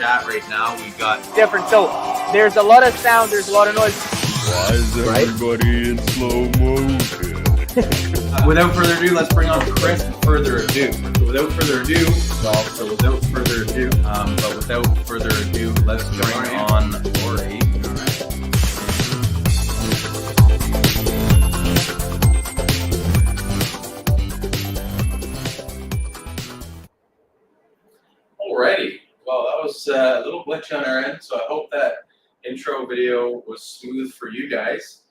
chat right now. We got different. So there's a lot of sound, there's a lot of noise. Why is everybody in slow motion? Without further ado, let's bring on Chris. Without further ado, but without further ado, let's bring on Lori. Alrighty. Well, that was a little glitch on our end, so I hope that intro video was smooth for you guys.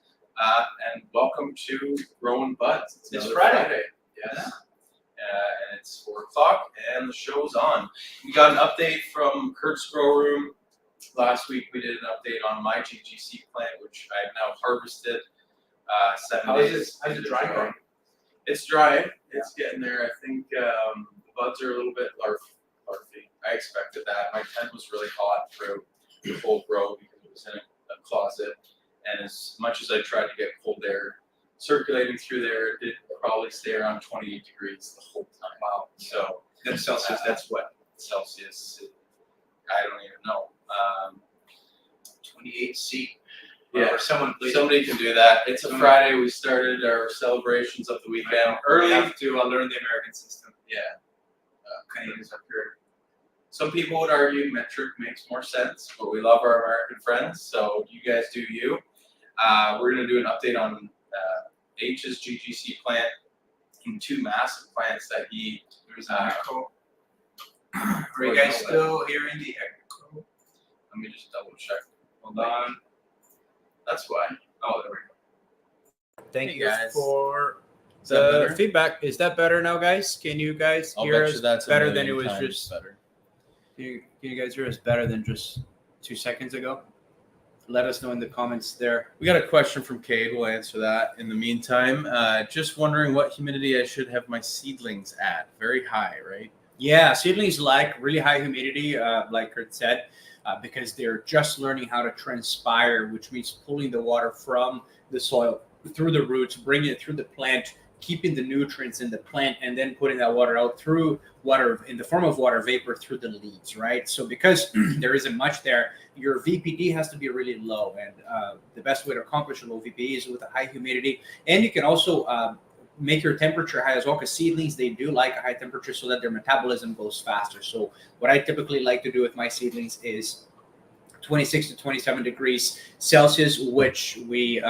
And welcome to Growin Buds. It's Friday. Yes. And it's 4 o'clock, and the show's on. We got an update from Kurt's Grow Room. Last week we did an update on my GGC plant, which I've now harvested 7 days. How's it dry going? It's dry. It's getting there. I think the buds are a little bit larvae. I expected that. My tent was really hot through the whole grow because it was in a closet. And as much as I tried to get cold air circulating through there, it did probably stay around 28 degrees the whole time. Wow. So That's Celsius. that's what Celsius. I don't even know. 28C. Yeah, Or somebody can do that. It's a Friday. We started our celebrations of the weekend early. We have to learn the American system. Yeah. Canadians are pure. Some people would argue metric makes more sense, but we love our American friends, so you guys do you. We're going to do an update on H's GGC plant and 2 massive plants that he. There's an echo. Are you guys still hearing the echo? Let me just double check. Hold on. That's why. Oh, there we go. Thank Hey, you guys. for Is that the better? feedback. Is that better now, guys? Can you guys I'll hear bet us you that's a better than it million was times just? better. Can you guys hear us better than just 2 seconds ago? Let us know in the comments there. We got a question from Cade. We'll answer that in the meantime. Just wondering what humidity I should have my seedlings at. Very high, right? Yeah, seedlings like really high humidity, like Kurt said, because they're just learning how to transpire, which means pulling the water from the soil through the roots, bringing it through the plant, keeping the nutrients in the plant, and then putting that water out through water in the form of water vapor through the leaves, right? So because there isn't much there, your VPD has to be really low. And the best way to accomplish a low VPD is with a high humidity. And you can also make your temperature high as well, because seedlings, they do like a high temperature so that their metabolism goes faster. So what I typically like to do with my seedlings is 26 to 27 degrees Celsius, which we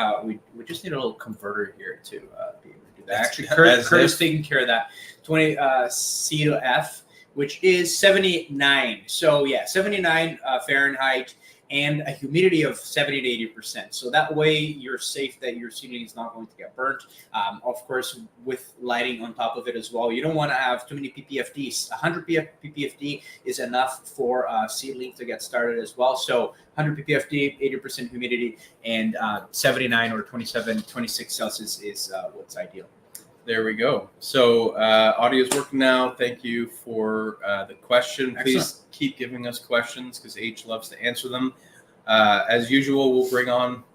just need a little converter here to be able to do that. Actually, Kurt is taking care of that. 20 C to F, which is 79. So yeah, 79 Fahrenheit, and a humidity of 70 to 80%. So that way you're safe that your seedling is not going to get burnt. Of course, with lighting on top of it as well. You don't want to have too many PPFDs. 100 PPFD is enough for seedling to get started as well. So 100 PPFD, 80% humidity, and 79 or 27, 26 Celsius is what's ideal. There we go. So audio is working now. Thank you for the question. Please Excellent. keep giving us questions because H loves to answer them. As usual, we'll bring on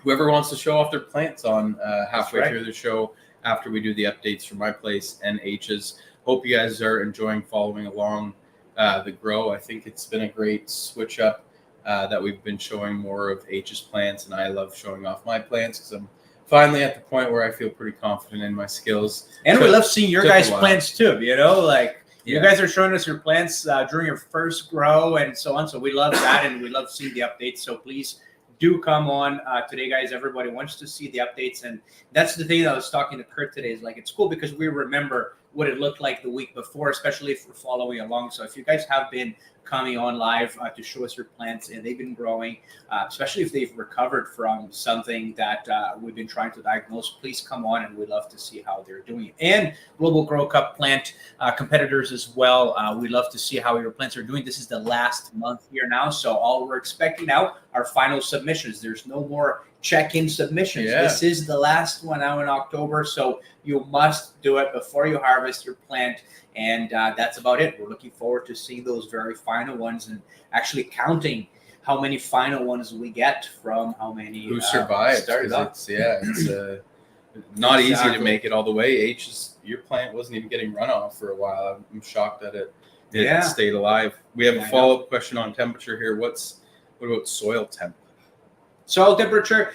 whoever wants to show off their plants on halfway through the show after we do the updates from my place and H's. Hope you guys are enjoying following along the grow. I think it's been a great switch up that we've been showing more of H's plants, and I love showing off my plants because I'm finally at the point where I feel pretty confident in my skills. And we love seeing your took a guys' while. plants too, you know, like you Yeah. guys are showing us your plants during your first grow and so on. So we love that, and we love seeing the updates. So please do come on today, guys. Everybody wants to see the updates. And that's the thing that I was talking to Kurt today is like, it's cool because we remember what it looked like the week before, especially if we're following along. So if you guys have been coming on live to show us your plants and they've been growing, especially if they've recovered from something that we've been trying to diagnose, please come on, and we'd love to see how they're doing. And Global Grow Cup plant competitors as well. We love to see how your plants are doing. This is the last month here now, so all we're expecting now are final submissions. There's no more check-in submissions. Yeah. This is the last one now in October, so you must do it before you harvest your plant. And that's about it. We're looking forward to seeing those very final ones and actually counting how many final ones we get from how many Who survived? started up. It's not easy to Exactly. make it all the way. Your plant wasn't even getting runoff for a while. I'm shocked that it it stayed alive. We have a I know. follow-up question on temperature here. What about soil temp? Soil temperature,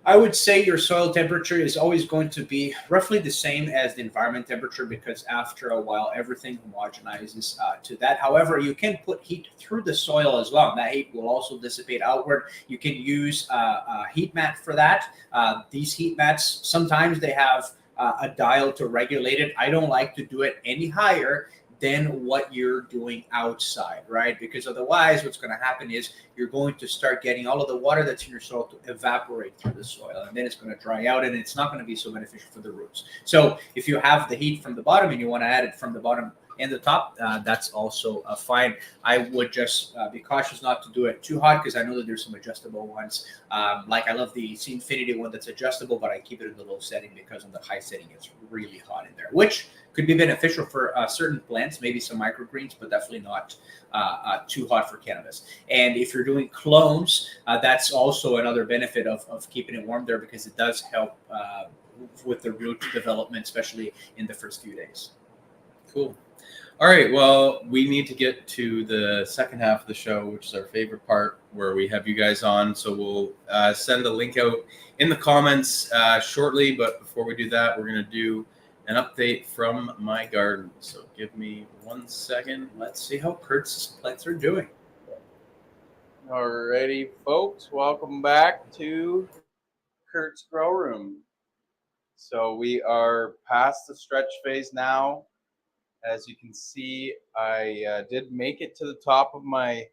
I would say your soil temperature is always going to be roughly the same as the environment temperature, because after a while everything homogenizes to that. However, you can put heat through the soil as well, and that heat will also dissipate outward. You can use a heat mat for that. These heat mats, sometimes they have a dial to regulate it. I don't like to do it any higher than what you're doing outside, right? Because otherwise what's going to happen is you're going to start getting all of the water that's in your soil to evaporate through the soil, and then it's going to dry out, and it's not going to be so beneficial for the roots. So if you have the heat from the bottom and you want to add it from the bottom and the top, that's also fine. I would just be cautious not to do it too hot, because I know that there's some adjustable ones. Like I love the Infinity one that's adjustable, but I keep it in the low setting because on the high setting it's really hot in there, which could be beneficial for certain plants, maybe some microgreens, but definitely not too hot for cannabis. And if you're doing clones, that's also another benefit of keeping it warm there, because it does help with the root development, especially in the first few days. Cool. All right. Well, we need to get to the second half of the show, which is our favorite part, where we have you guys on. So we'll send a link out in the comments shortly. But before we do that, we're going to do an update from my garden. So give me 1 second. Let's see how Kurt's plants are doing. Alrighty, folks. Welcome back to Kurt's Grow Room. So we are past the stretch phase now. As you can see, I did make it to the top of my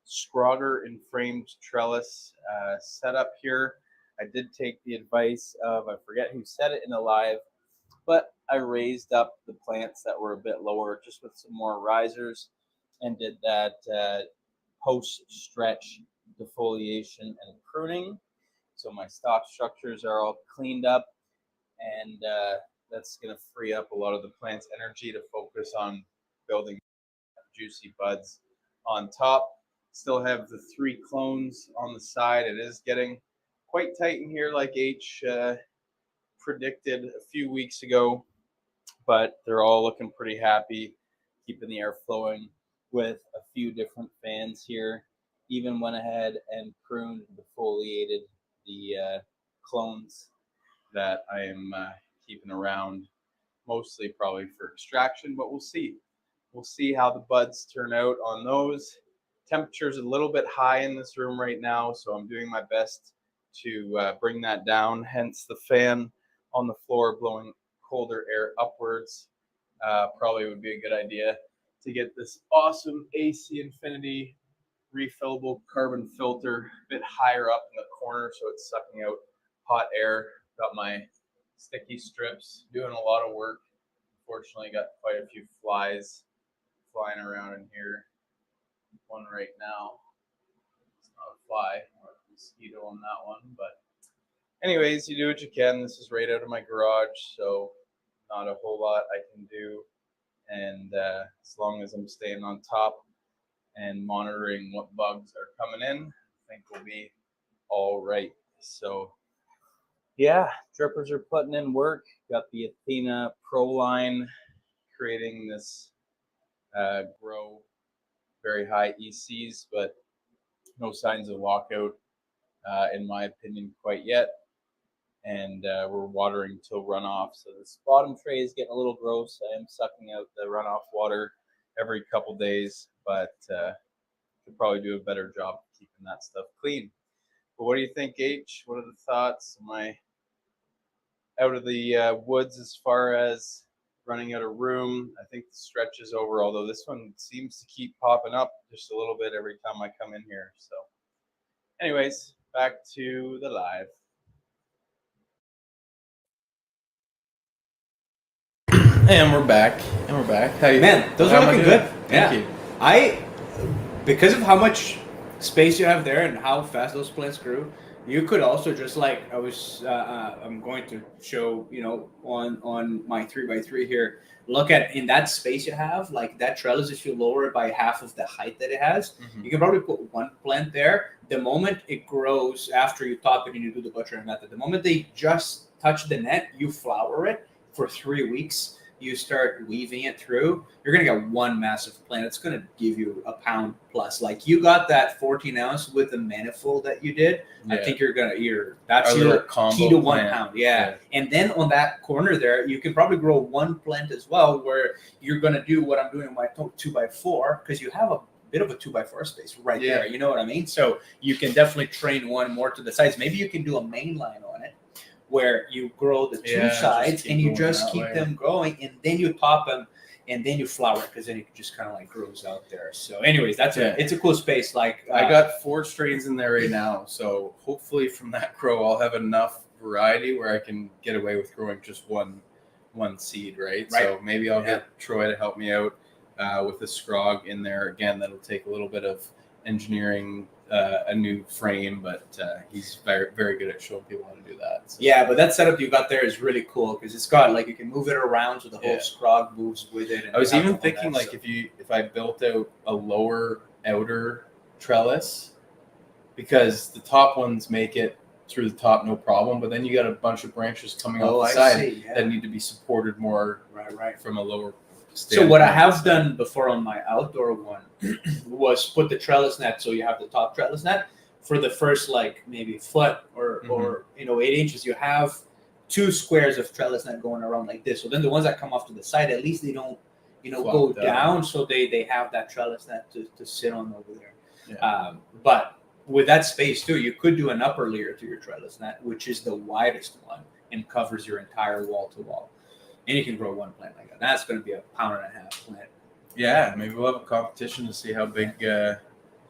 Scrogger and framed trellis setup here. I did take the advice of, I forget who said it in the live, but I raised up the plants that were a bit lower just with some more risers, and did that post-stretch defoliation and pruning. So my stalk structures are all cleaned up, and that's going to free up a lot of the plant's energy to focus on building juicy buds on top. Still have the 3 clones on the side. It is getting quite tight in here, like H predicted a few weeks ago, but they're all looking pretty happy, keeping the air flowing with a few different fans here. Even went ahead and pruned, defoliated the clones that I am keeping around, mostly probably for extraction, but we'll see. We'll see how the buds turn out on those. Temperature's a little bit high in this room right now, so I'm doing my best to bring that down, hence the fan on the floor blowing colder air upwards. Probably would be a good idea to get this awesome AC Infinity refillable carbon filter a bit higher up in the corner so it's sucking out hot air. Got my sticky strips, doing a lot of work. Unfortunately, got quite a few flies flying around in here. One right now. It's not a fly, or a mosquito on that one, but anyways, you do what you can. This is right out of my garage, so not a whole lot I can do. And as long as I'm staying on top and monitoring what bugs are coming in, I think we'll be all right. So yeah, drippers are putting in work. Got the Athena Pro line creating this grow, very high ECs, but no signs of lockout in my opinion quite yet. And we're watering till runoff. So this bottom tray is getting a little gross. I am sucking out the runoff water every couple days, but could probably do a better job of keeping that stuff clean. But what do you think, H? What are the thoughts? Am I out of the woods as far as running out of room? I think the stretch is over, although this one seems to keep popping up just a little bit every time I come in here. So anyways, back to the live. And we're back. How you, Man, those are looking good. Thank you. Because of how much space you have there and how fast those plants grew, you could also just like I'm going to show, on my 3x3 here. Look at in that space you have, like that trellis. If you lower it by half of the height that it has, you can probably put one plant there. The moment it grows, after you top it and you do the BudTrainer method, the moment they just touch the net, you flower it for 3 weeks. you start weaving it through, you're gonna get one massive plant. It's gonna give you a pound plus. Like you got that 14 ounce with the manifold that you did. I think that's Our your little combo key to 1 plant. pound. Yeah. And then on that corner there, you can probably grow one plant as well, where you're gonna do what I'm doing in my 2x4, because you have a bit of a 2x4 space right there. You know what I mean? So you can definitely train one more to the sides. Maybe you can do a main line on it, where you grow the two sides and you just keep them growing, and then you top them, and then you flower it, because then it just kind of like grows out there. So anyways, it's a cool space. Like I got 4 strains in there right now, so hopefully from that grow I'll have enough variety where I can get away with growing just one seed, right? So maybe I'll get Troy to help me out with the scrog in there. Again, that'll take a little bit of engineering, a new frame, but he's very, very good at showing people how to do that. So. Yeah, but that setup you got there is really cool, because it's got like you can move it around so the whole scrog moves with it. And I was even thinking like if I built out a lower outer trellis, because the top ones make it through the top no problem, but then you got a bunch of branches coming off the side that need to be supported more from a lower So what I have done before on my outdoor one was put the trellis net, so you have the top trellis net for the first like maybe foot or 8 inches. You have 2 squares of trellis net going around like this. So then the ones that come off to the side, at least they don't go down, so they have that trellis net to sit on over there. But with that space too, you could do an upper layer to your trellis net, which is the widest one and covers your entire wall to wall. And you can grow one plant like that. That's going to be a 1.5 pound plant. Yeah, maybe we'll have a competition to see how big an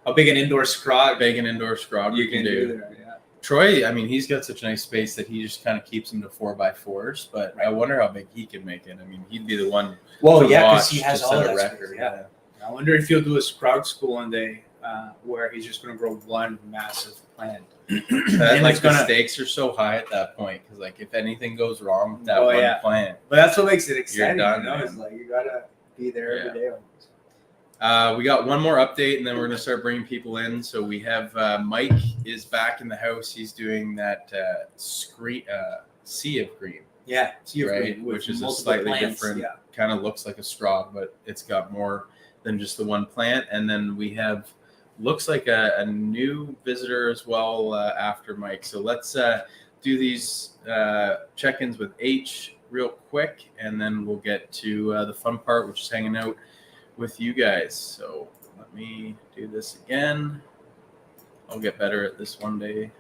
indoor scrog you can do there. Yeah. Troy, I mean, he's got such a nice space that he just kind of keeps them to 4x4s. But I wonder how big he can make it. I mean, he'd be the one. Well, yeah, because he has all that that record. Space, yeah. I wonder if he'll do a scrog school one day where he's just going to grow one massive plant. Like the stakes are so high at that point, because like if anything goes wrong with that one plant, but that's what makes it exciting. You're done, It's like you gotta be there every day. We got one more update, and then we're gonna start bringing people in. So we have Mike is back in the house. He's doing that sea of green. Yeah, sea of green, which is a slightly different. Kind of looks like a straw, but it's got more than just the one plant. And then we have. Looks like a new visitor as well after Mike. So let's do these check-ins with H real quick, and then we'll get to the fun part, which is hanging out with you guys. So let me do this again. I'll get better at this one day.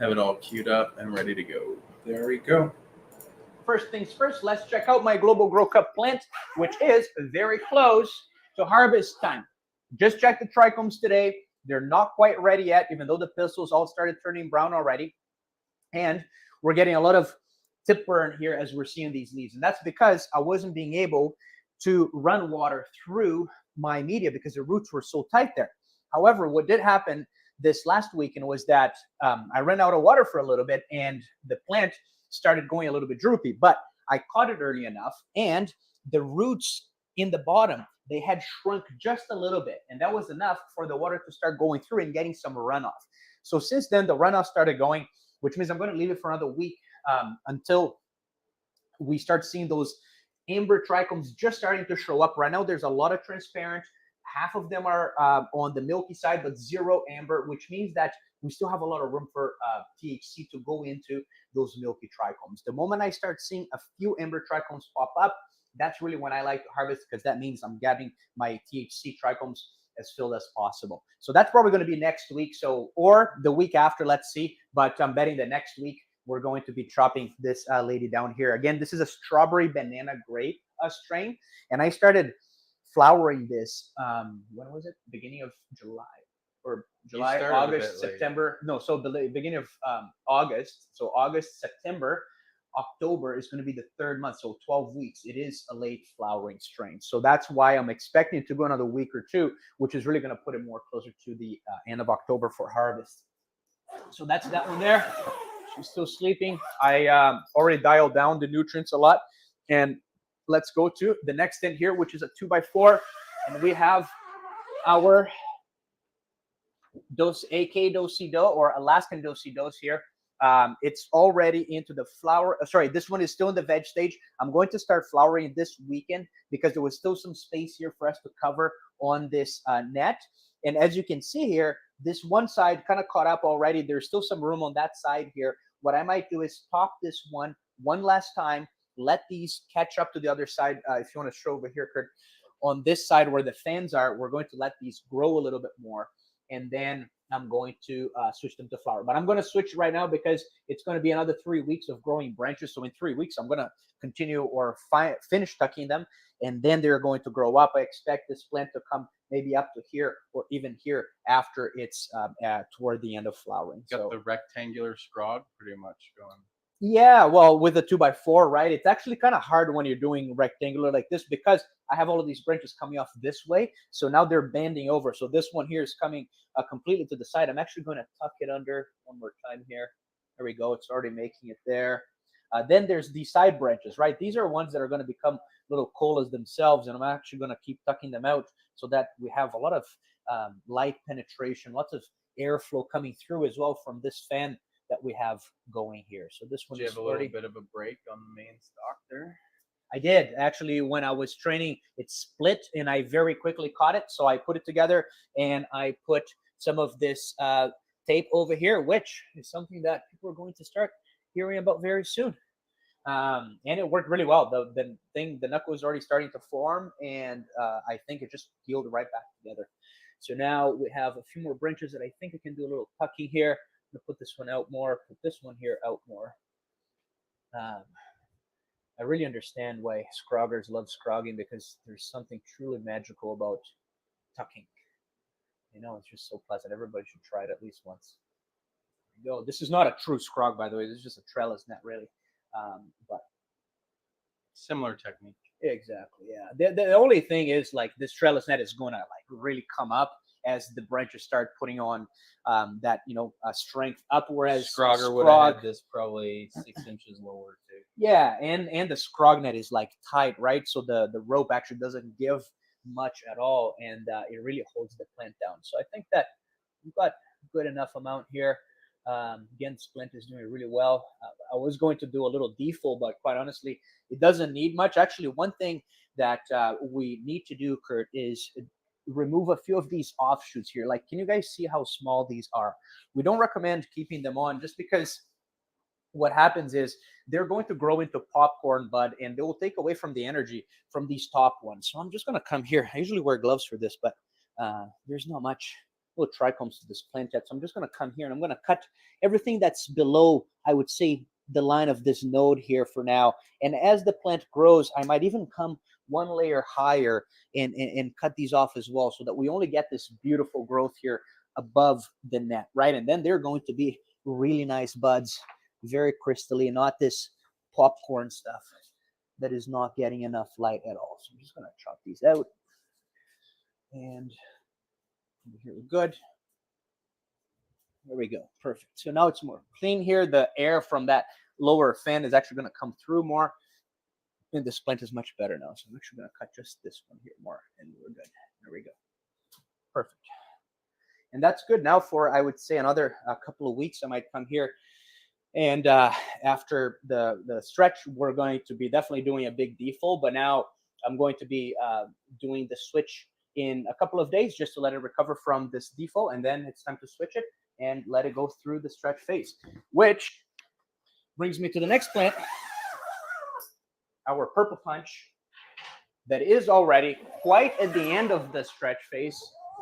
Have it all queued up and ready to go. There we go. First things first, let's check out my Global Grow Cup plant, which is very close to harvest time. Just checked the trichomes today. They're not quite ready yet, even though the pistils all started turning brown already. And we're getting a lot of tip burn here as we're seeing these leaves. And that's because I wasn't being able to run water through my media because the roots were so tight there. However, what did happen this last weekend was that I ran out of water for a little bit and the plant started going a little bit droopy. But I caught it early enough, and the roots in the bottom, they had shrunk just a little bit, and that was enough for the water to start going through and getting some runoff. So since then, the runoff started going, which means I'm going to leave it for another week until we start seeing those amber trichomes just starting to show up. Right now, there's a lot of transparent. Half of them are on the milky side, but 0 amber, which means that we still have a lot of room for THC to go into those milky trichomes. The moment I start seeing a few amber trichomes pop up, that's really when I like to harvest, because that means I'm getting my THC trichomes as filled as possible. So that's probably going to be next week, or the week after, let's see. But I'm betting that next week we're going to be chopping this lady down here. Again, this is a strawberry banana grape strain, and I started flowering this, when was it? Beginning of July. Or July, August, September. No, so the beginning of August. So August, September, October is going to be the 3rd month, so 12 weeks. It is a late flowering strain. So that's why I'm expecting it to go another week or 2, which is really going to put it more closer to the end of October for harvest. So that's that one there. She's still sleeping. I already dialed down the nutrients a lot. And let's go to the next end here, which is a 2x4. And we have our AK Do-si-do or Alaskan Do-si-dos here. It's already into the flower. Sorry, this one is still in the veg stage. I'm going to start flowering this weekend because there was still some space here for us to cover on this net. And as you can see here, this one side kind of caught up already. There's still some room on that side here. What I might do is top this one last time, let these catch up to the other side. If you want to show over here, Kurt, on this side where the fans are, we're going to let these grow a little bit more. And then I'm going to switch them to flower. But I'm going to switch right now because it's going to be another 3 weeks of growing branches. So in 3 weeks, I'm going to continue or finish tucking them. And then they're going to grow up. I expect this plant to come maybe up to here or even here after it's toward the end of flowering. Got the rectangular scrog pretty much going. Yeah, well, with a 2x4, right? It's actually kind of hard when you're doing rectangular like this because I have all of these branches coming off this way. So now they're bending over. So this one here is coming completely to the side. I'm actually going to tuck it under one more time here. There we go. It's already making it there. Then there's the side branches, right? These are ones that are going to become little colas themselves. And I'm actually going to keep tucking them out so that we have a lot of light penetration, lots of airflow coming through as well from this fan that we have going here. So this one Did you is have a little bit of a break on the main stock there? I did. Actually, when I was training, it split and I very quickly caught it. So I put it together and I put some of this tape over here, which is something that people are going to start hearing about very soon. And it worked really well. The knuckle was already starting to form, and I think it just healed right back together. So now we have a few more branches that I think I can do a little tucking here. I'm gonna put this one out more, put this one here out more. I really understand why scroggers love scrogging because there's something truly magical about tucking. You know, it's just so pleasant. Everybody should try it at least once. There you go. This is not a true scrog, by the way. This is just a trellis net, really. But Similar technique. exactly, yeah. The only thing is, like, this trellis net is going to like really come up as the branches start putting on that strength up. Whereas Scrogger would have had this probably 6 inches lower too. Yeah, and the scrog net is like tight, right? So the rope actually doesn't give much at all, and it really holds the plant down. So I think that we've got good enough amount here. Again, this plant is doing really well. I was going to do a little defold, but quite honestly, it doesn't need much. Actually, one thing that we need to do, Kurt, is remove a few of these offshoots here. Like, can you guys see how small these are? We don't recommend keeping them on just because what happens is they're going to grow into popcorn bud and they will take away from the energy from these top ones. So I'm just going to come here. I usually wear gloves for this, but there's not much little trichomes to this plant yet. So I'm just going to come here and I'm going to cut everything that's below, I would say, the line of this node here for now. And as the plant grows, I might even come one layer higher and cut these off as well so that we only get this beautiful growth here above the net, right? And then they're going to be really nice buds, very crystally, not this popcorn stuff that is not getting enough light at all. So I'm just going to chop these out. And here we're good. There we go. Perfect. So now it's more clean here. The air from that lower fan is actually going to come through more. And this plant is much better now. So I'm actually going to cut just this one here more. And we're good. There we go. Perfect. And that's good now for, I would say, another couple of weeks. I might come here. And after the stretch, we're going to be definitely doing a big defold. But now I'm going to be doing the switch in a couple of days just to let it recover from this defold. And then it's time to switch it and let it go through the stretch phase. Which brings me to the next plant, our purple punch, that is already quite at the end of the stretch phase,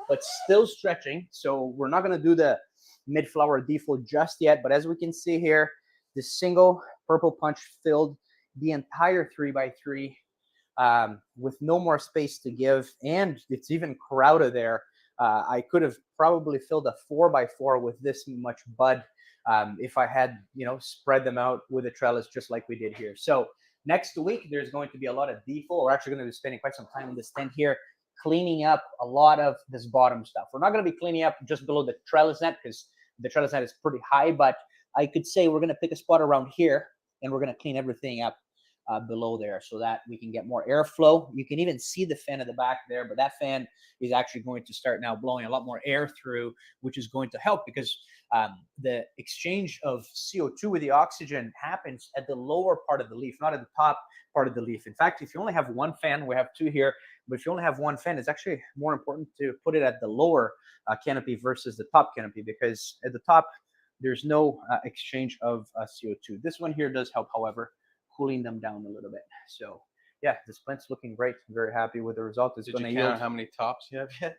but still stretching. So we're not going to do the mid-flower defold just yet. But as we can see here, the single purple punch filled the entire 3x3 with no more space to give. And it's even crowded there. I could have probably filled a 4x4 with this much bud if I had, spread them out with a trellis just like we did here. So next week, there's going to be a lot of defold. We're actually going to be spending quite some time in this tent here, cleaning up a lot of this bottom stuff. We're not going to be cleaning up just below the trellis net because the trellis net is pretty high, but I could say we're going to pick a spot around here and we're going to clean everything up below there so that we can get more airflow. You can even see the fan at the back there, but that fan is actually going to start now blowing a lot more air through, which is going to help because the exchange of CO2 with the oxygen happens at the lower part of the leaf, not at the top part of the leaf. In fact, if you only have one fan, we have two here, but if you only have one fan, it's actually more important to put it at the lower canopy versus the top canopy, because at the top, there's no exchange of CO2. This one here does help, however, cooling them down a little bit. So yeah, this plant's looking great. I'm very happy with the result. It's Did going to you yield. count how many tops you have yet?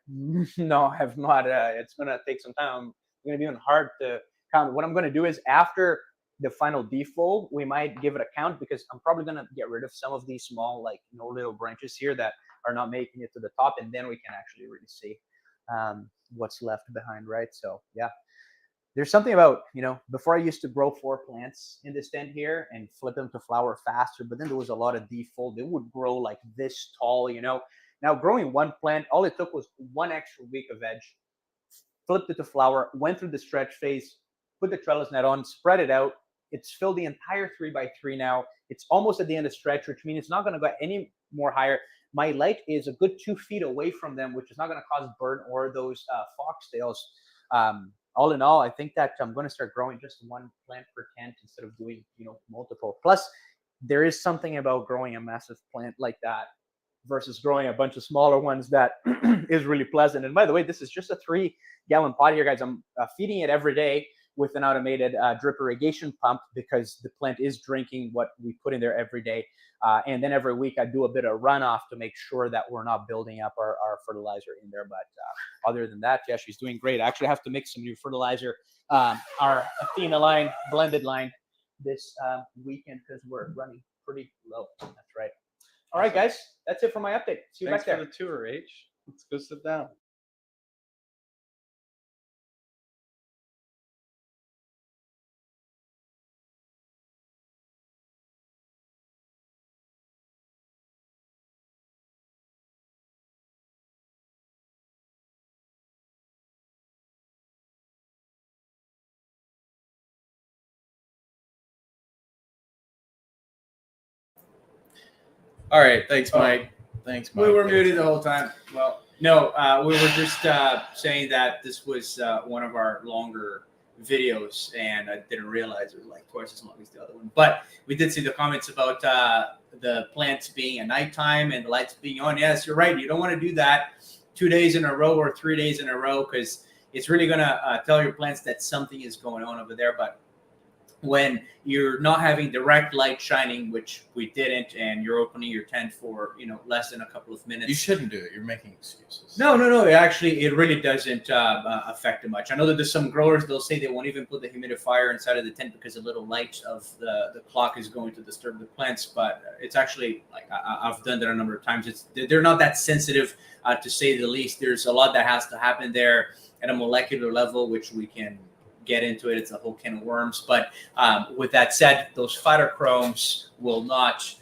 No, I have not. It's going to take some time. It's going to be even hard to count. What I'm going to do is after the final defold, we might give it a count, because I'm probably going to get rid of some of these small, like, little branches here that are not making it to the top, and then we can actually really see what's left behind, right? So yeah. There's something about, before I used to grow 4 plants in this tent here and flip them to flower faster, but then there was a lot of defold. They would grow like this tall, Now growing 1 plant, all it took was 1 extra week of veg, flipped it to flower, went through the stretch phase, put the trellis net on, spread it out. It's filled the entire 3x3 now. It's almost at the end of stretch, which means it's not going to go any more higher. My light is a good 2 feet away from them, which is not going to cause burn or those foxtails. All in all, I think that I'm going to start growing just 1 plant per tent instead of doing, multiple. Plus, there is something about growing a massive plant like that versus growing a bunch of smaller ones that is really pleasant. And by the way, this is just a 3-gallon pot here, guys. I'm feeding it every day with an automated drip irrigation pump, because the plant is drinking what we put in there every day. And then every week I do a bit of runoff to make sure that we're not building up our fertilizer in there. But other than that, yeah, she's doing great. I actually have to mix some new fertilizer, our Athena line, blended line, this weekend, because we're running pretty low. That's right. All right, guys, that's it for my update. See you Thanks back there. for the tour, H. Let's go sit down. All right, thanks, Mike. Thanks, Mike. We were muted the whole time. Well, no, we were just saying that this was one of our longer videos, and I didn't realize it was like twice as long as the other one. But we did see the comments about the plants being at nighttime and the lights being on. Yes, you're right. You don't want to do that 2 days in a row or 3 days in a row, because it's really going to tell your plants that something is going on over there. But when you're not having direct light shining, which we didn't, and you're opening your tent for less than a couple of minutes, You shouldn't do it. You're making excuses. No. It really doesn't affect it much. I know that there's some growers, they'll say they won't even put the humidifier inside of the tent because a little light of the clock is going to disturb the plants. But it's actually, like, I've done that a number of times. They're not that sensitive, to say the least. There's a lot that has to happen there at a molecular level, which we can get into it. It's a whole can of worms. But with that said, those phytochromes will not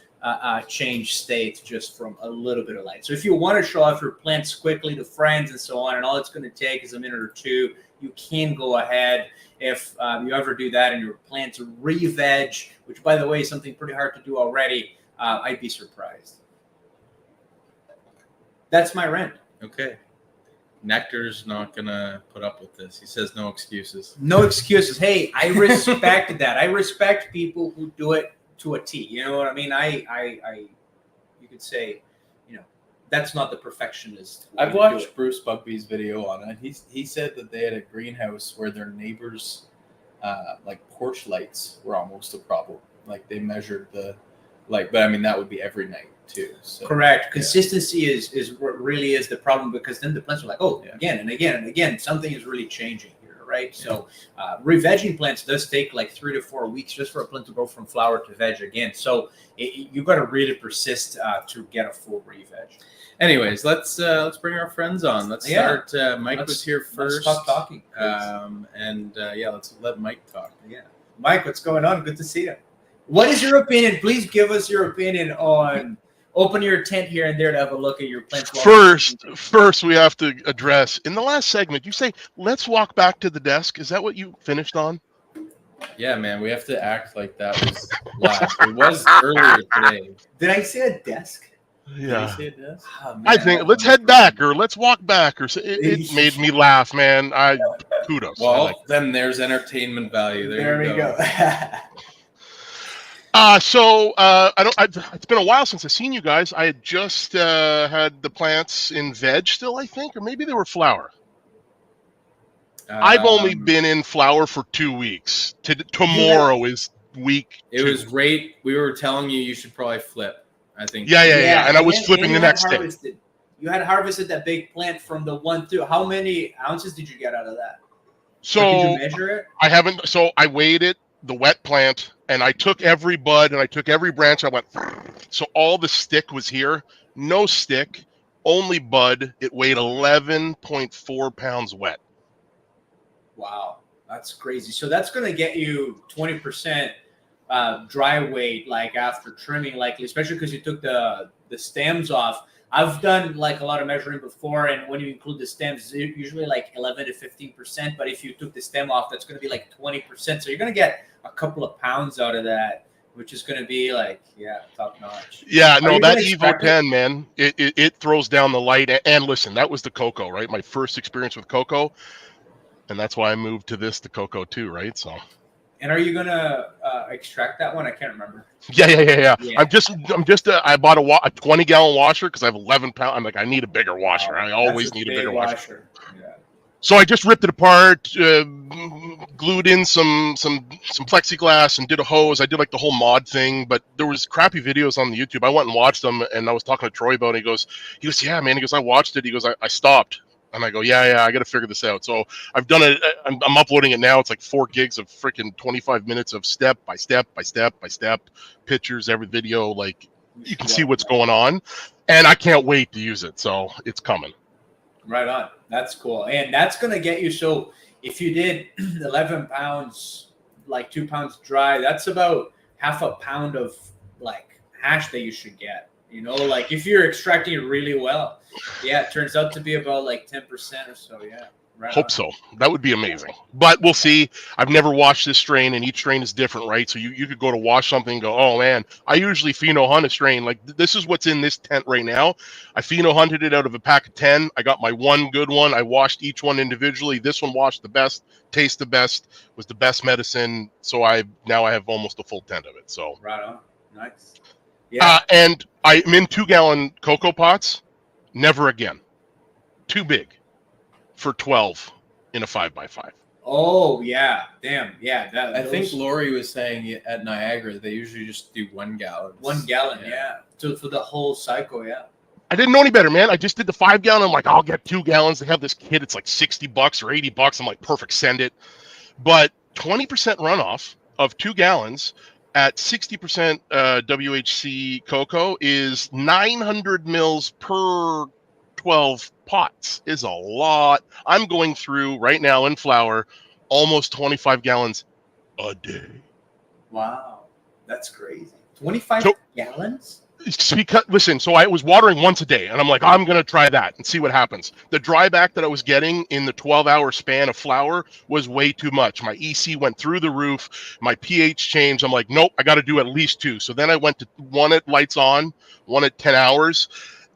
change state just from a little bit of light. So if you want to show off your plants quickly to friends and so on, and all it's going to take is a minute or two, you can go ahead. If you ever do that and your plants re-veg, which, by the way, is something pretty hard to do already, I'd be surprised. That's my rant. Okay. Nectar's not going to put up with this. He says no excuses. No excuses. Hey, I respect that. I respect people who do it to a T. You know what I mean? You could say, that's not the perfectionist. I've watched Bruce Bugby's video on it. He said that they had a greenhouse where their neighbors' like porch lights were almost a problem. Like, they measured the light, but I mean that would be every night too. So, correct. Consistency is what really is the problem, because then the plants are like, again and again and again, something is really changing here, right? Yeah. So re-vegging plants does take like 3 to 4 weeks just for a plant to go from flower to veg again. So you got to really persist to get a full re-veg. Anyways, let's bring our friends on. Let's start. Mike was here first. Let's stop talking. Let's let Mike talk. Yeah, Mike, what's going on? Good to see you. What is your opinion? Please give us your opinion on open your tent here and there to have a look at your plants. First, we have to address, in the last segment, you say, let's walk back to the desk. Is that what you finished on? Yeah, man, we have to act like that was last. It was earlier today. Did I say a desk? Did you Yeah. say this? Oh, man, I think let's head back or let's walk back or it made me laugh, man. Kudos. I Well, like then there's entertainment value. There we go. it's been a while since I've seen you guys. I had just had the plants in veg still, I think, or maybe they were flower. I've only been in flower for 2 weeks. Tomorrow is week It 2. was right. We were telling you should probably flip. I think. Yeah. And I was flipping you the had next day. harvested. You had harvested that big plant from the 1-2. How many ounces did you get out of that? Or did So you measure it? I haven't. So I weighed it, the wet plant, and I took every bud and I took every branch. I went. So all the stick was here. No stick, only bud. It weighed 11.4 pounds wet. Wow, that's crazy. So that's going to get you 20% dry weight, like after trimming, likely, especially because you took the stems off. I've done like a lot of measuring before, and when you include the stems, it's usually like 11 to 15%. But if you took the stem off, that's going to be like 20%. So you're going to get a couple of pounds out of that, which is going to be like, top notch. Yeah, no, you that gonna Evo extract 10, man, it throws down the light. And listen, that was the cocoa, right? My first experience with cocoa. And that's why I moved to the cocoa too, right? So. And are you gonna extract that one? I can't remember. Yeah. Yeah. I'm just. I bought a 20-gallon washer because I have 11 pounds. I'm like, I need a bigger washer. Wow, I always that's a need a big bigger washer. Yeah. So I just ripped it apart, glued in some plexiglass, and did a hose. I did like the whole mod thing, but there was crappy videos on the YouTube. I went and watched them, and I was talking to Troy about it. He goes, yeah, man. He goes, I watched it. He goes, I stopped. And I go, yeah, I got to figure this out. So I've done it. I'm uploading it now. It's like 4 gigs of freaking 25 minutes of step by step pictures, every video. Like you can see what's going on, and I can't wait to use it. So it's coming. Right on. That's cool. And that's going to get you. So if you did 11 pounds, like 2 pounds dry, that's about half a pound of like hash that you should get. You know, like if you're extracting it really well, it turns out to be about like 10% or so. Yeah. Right Hope on. so. That would be amazing. But we'll see. I've never washed this strain, and each strain is different, right? So you could go to wash something and go, oh, man, I usually pheno hunt a strain. Like, this is what's in this tent right now. I pheno hunted it out of a pack of 10. I got my one good one. I washed each one individually. This one washed the best, tastes the best, was the best medicine. So now I have almost a full tent of it. So right on. Nice. Yeah. And I'm in 2-gallon cocoa pots. Never again. Too big. For 12 in a 5x5. Oh yeah, damn, yeah. I think Lori was saying at Niagara they usually just do 1 gallon. 1 gallon, yeah. So for the whole cycle, yeah. I didn't know any better, man. I just did the 5-gallon. I'm like, I'll get 2 gallons. They have this kit. It's like $60 or $80. I'm like, perfect, send it. But 20% runoff of 2 gallons at 60% WHC cocoa is 900 mils per 12 pots is a lot. I'm going through right now in flour almost 25 gallons a day. Wow, that's crazy. 25 gallons? Because listen, so I was watering once a day, and I'm like, I'm gonna try that and see what happens. The dryback that I was getting in the 12-hour span of flour was way too much. My EC went through the roof. My pH changed. I'm like, nope, I got to do at least 2. So then I went to 1 at lights on, 1 at 10 hours.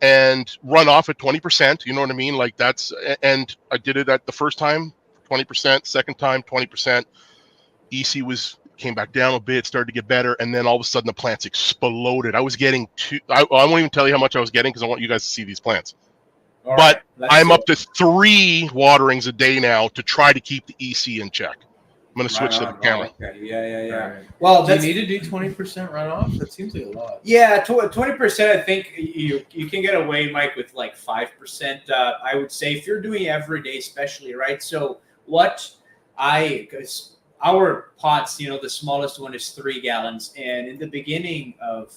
And run off at 20%. You know what I mean? Like and I did it at the first time, 20%, second time, 20%. EC came back down a bit, started to get better. And then all of a sudden the plants exploded. I was getting I won't even tell you how much I was getting because I want you guys to see these plants. All but right, I'm up to 3 waterings a day now to try to keep the EC in check. I'm going to switch to the camera. Okay. Yeah. Right. Well, do you need to do 20% runoff? That seems like a lot. Yeah, 20%. I think you can get away, Mike, with like 5%. I would say if you're doing every day, especially, right? So because our pots, the smallest one is 3 gallons, and in the beginning of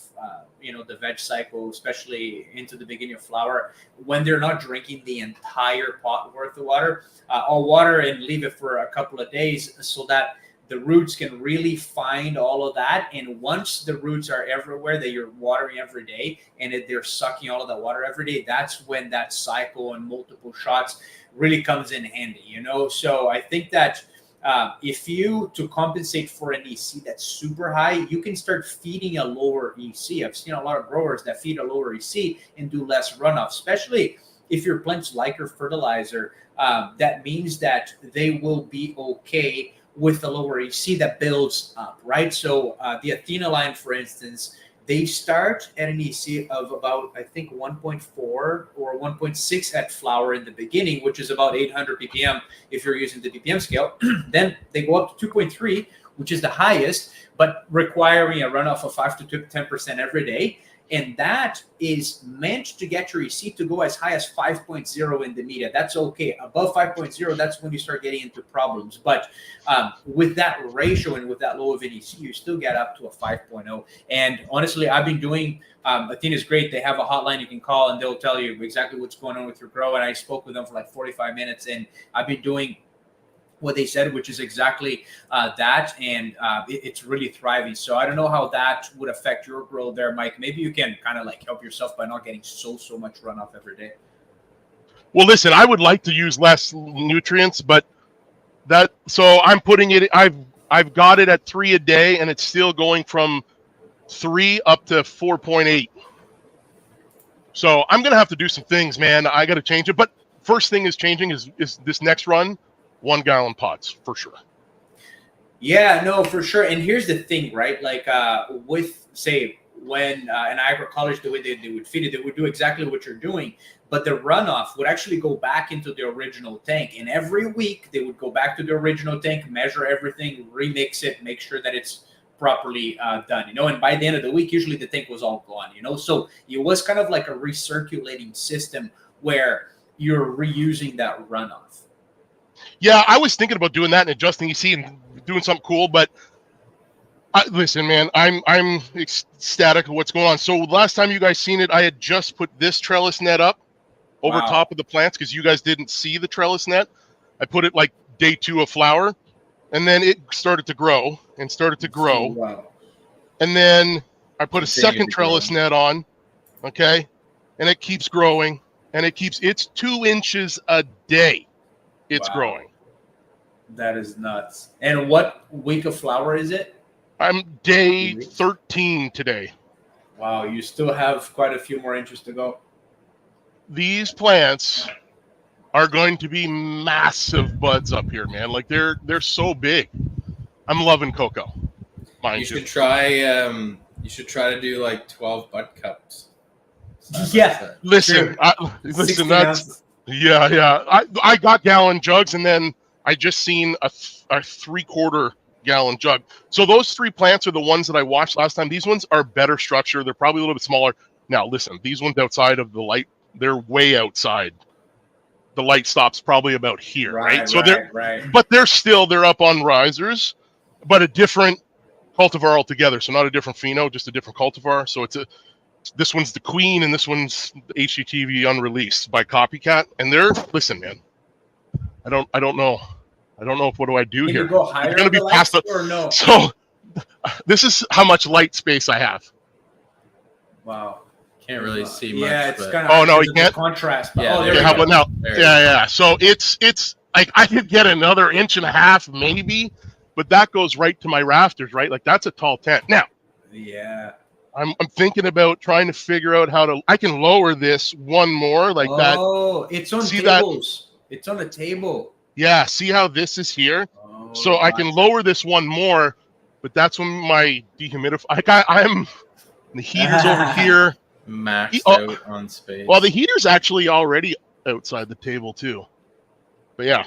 the veg cycle, especially into the beginning of flower, when they're not drinking the entire pot worth of water, I'll water and leave it for a couple of days so that the roots can really find all of that. And once the roots are everywhere that you're watering every day and they're sucking all of that water every day, that's when that cycle and multiple shots really comes in handy, So I think that if you, to compensate for an EC that's super high, you can start feeding a lower EC. I've seen a lot of growers that feed a lower EC and do less runoff, especially if your plants like your fertilizer. That means that they will be okay with a lower EC that builds up, right? So the Athena line, for instance, they start at an EC of about, I think, 1.4 or 1.6 at flower in the beginning, which is about 800 ppm if you're using the ppm scale. Then they go up to 2.3, which is the highest, but requiring a runoff of 5 to 10% every day. And that is meant to get your EC to go as high as 5.0 in the media. That's okay. Above 5.0, that's when you start getting into problems. But with that ratio and with that low of an EC, you still get up to a 5.0. And honestly, I've been doing, Athena's great. They have a hotline you can call and they'll tell you exactly what's going on with your grow. And I spoke with them for like 45 minutes and I've been doing what they said, which is exactly that, and it's really thriving. So I don't know how that would affect your grow there, Mike. Maybe you can kind of like help yourself by not getting so much runoff every day. Well, listen, I would like to use less nutrients, but so I'm putting it. I've got it at 3 a day, and it's still going from 3 up to 4.8. So I'm gonna have to do some things, man. I got to change it. But first thing is changing is this next run. 1 gallon pots for sure. Yeah, no, for sure. And here's the thing, right? Like with, say, when in agroecology, the way they would feed it, they would do exactly what you're doing, but the runoff would actually go back into the original tank. And every week they would go back to the original tank, measure everything, remix it, make sure that it's properly done, you know. And by the end of the week, usually the tank was all gone, you know. So it was kind of like a recirculating system where you're reusing that runoff. Yeah, I was thinking about doing that and adjusting EC and doing something cool, but listen, man, I'm ecstatic of what's going on. So last time you guys seen it, I had just put this trellis net up over top of the plants because you guys didn't see the trellis net. I put it like day 2 of flower, and then it started to grow and started to grow. Wow. And then I put a second trellis net on, okay, and it keeps growing, and it's 2 inches a day. It's growing. That is nuts. And what week of flower is it? I'm day 13 today. Wow, you still have quite a few more inches to go. These plants are going to be massive buds up here, man. Like they're so big. I'm loving cocoa. You should try to do like 12 bud cups. Yeah. Listen, that's yeah. I got gallon jugs, and then I just seen a 3/4 gallon jug. So those 3 plants are the ones that I watched last time. These ones are better structure. They're probably a little bit smaller. Now, listen, these ones outside of the light, they're way outside. The light stops probably about here, right? So but they're up on risers, but a different cultivar altogether. So not a different pheno, just a different cultivar. So this one's the queen, and this one's HGTV unreleased by Copycat. And listen, man, I don't know. I don't know what do I do here. You go higher it's going to be past or no? So this is how much light space I have. Wow. Can't really see much. Yeah, it's kind of. Oh no, you can't. Contrast. Yeah, How about now? Yeah. So it's like I could get another 1.5 inches maybe, but that goes right to my rafters, right? Like that's a tall tent. Now. Yeah. I'm thinking about trying to figure out I can lower this one more like that. Oh, it's on tables. It's on a table. Yeah, see how this is here? Oh, so I can lower this one more, but that's when my dehumidifier, the heater's over here. Maxed out on space. Well, the heater's actually already outside the table too. But yeah.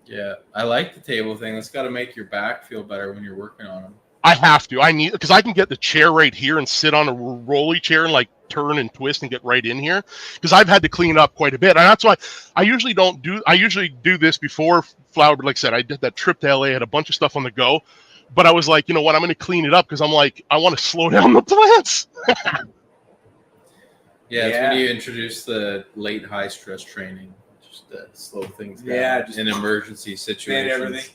Yeah, I like the table thing. It's got to make your back feel better when you're working on them. I have to. because I can get the chair right here and sit on a rolly chair and like turn and twist and get right in here. Because I've had to clean up quite a bit, and that's why I usually do this before flower. But like I said, I did that trip to LA, had a bunch of stuff on the go. But I was like, you know what? I'm going to clean it up because I'm like, I want to slow down the plants. Yeah, it's when you introduce the late high stress training, just to slow things down. Yeah, just in emergency situations. Everything.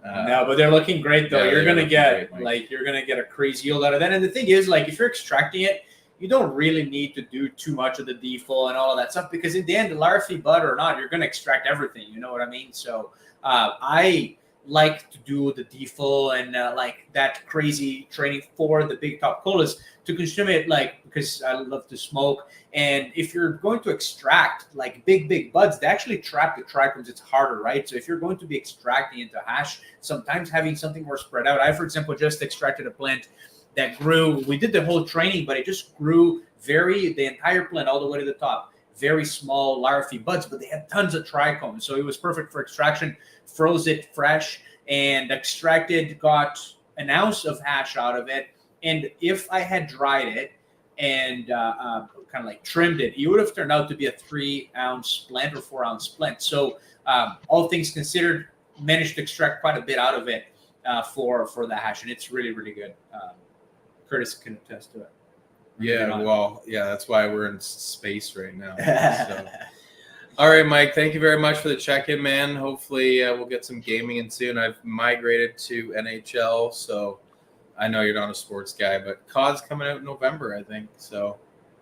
No, but they're looking great though. Yeah, you're gonna get great, you're gonna get a crazy yield out of that. And the thing is, like, if you're extracting it, you don't really need to do too much of the defol and all of that stuff, because in the end, the larvae bud or not, you're going to extract everything. You know what I mean? So I like to do the defol and like that crazy training for the big top colas to consume it, like, because I love to smoke. And if you're going to extract like big buds, they actually trap the trichomes. It's harder, right? So if you're going to be extracting into hash, sometimes having something more spread out. I, for example, just extracted a plant that grew. We did the whole training, but it just grew the entire plant all the way to the top. Very small larvae buds, but they had tons of trichomes. So it was perfect for extraction. Froze it fresh and extracted, got an ounce of hash out of it. And if I had dried it and kind of like trimmed it, it would have turned out to be a 3-ounce plant or 4-ounce plant. So all things considered, managed to extract quite a bit out of it for the hash. And it's really, really good. Curtis can attest to it. Yeah, well, yeah, that's why we're in space right now. So. All right, Mike, thank you very much for the check-in, man. Hopefully we'll get some gaming in soon. I've migrated to NHL, so I know you're not a sports guy, but COD's coming out in November, I think. So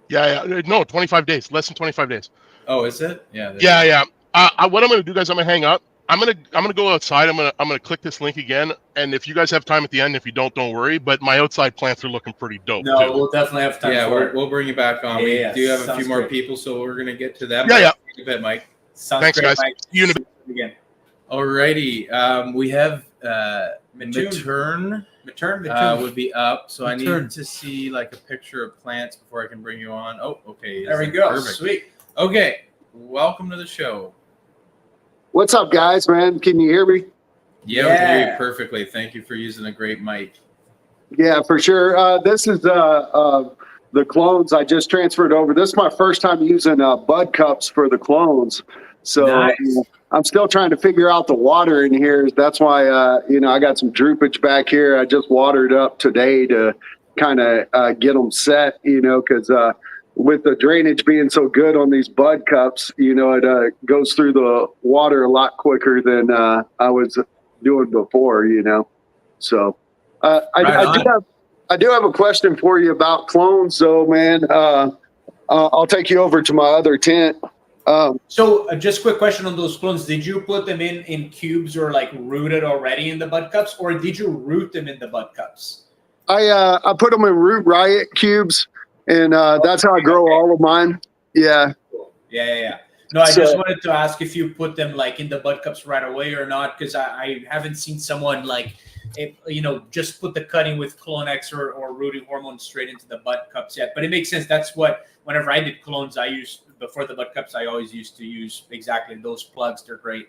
Yeah. No, 25 days, less than 25 days. Oh, is it? Yeah. Yeah. What I'm going to do, guys, I'm going to hang up. I'm gonna go outside. I'm gonna click this link again, and if you guys have time at the end, if you don't worry. But my outside plants are looking pretty dope. No, too. we'll definitely have time. Yeah, for it. we'll bring you back on. Yeah, we do have a few more great. people, so we're gonna get to them. Yeah. A bit, Mike. Sounds Thanks, great, guys. Mike. See you in a bit. Again. Alrighty. We have Matern would be up, so I need to see like a picture of plants before I can bring you on. Oh, okay. There we go. Perfect. Sweet. Okay. Welcome to the show. What's up, guys, man? Can you hear me? Yeah, we can hear you perfectly. Thank you for using a great mic. Yeah, for sure. This is the clones I just transferred over. This is my first time using bud cups for the clones. So Nice. I'm still trying to figure out the water in here. That's why, I got some droopage back here. I just watered up today to kind of get them set, because with the drainage being so good on these bud cups, it goes through the water a lot quicker than I was doing before, So I do have a question for you about clones, though, man. I'll take you over to my other tent. So just quick question on those clones. Did you put them in cubes or like rooted already in the bud cups, or did you root them in the bud cups? I put them in Root Riot cubes, and that's how I grow all of mine. Yeah. Cool. Yeah. No, I just wanted to ask if you put them like in the bud cups right away or not, because I haven't seen someone like, just put the cutting with Clone X or rooting hormone straight into the bud cups yet. But it makes sense. That's what, whenever I did clones, I used before the bud cups, I always used to use exactly those plugs. They're great.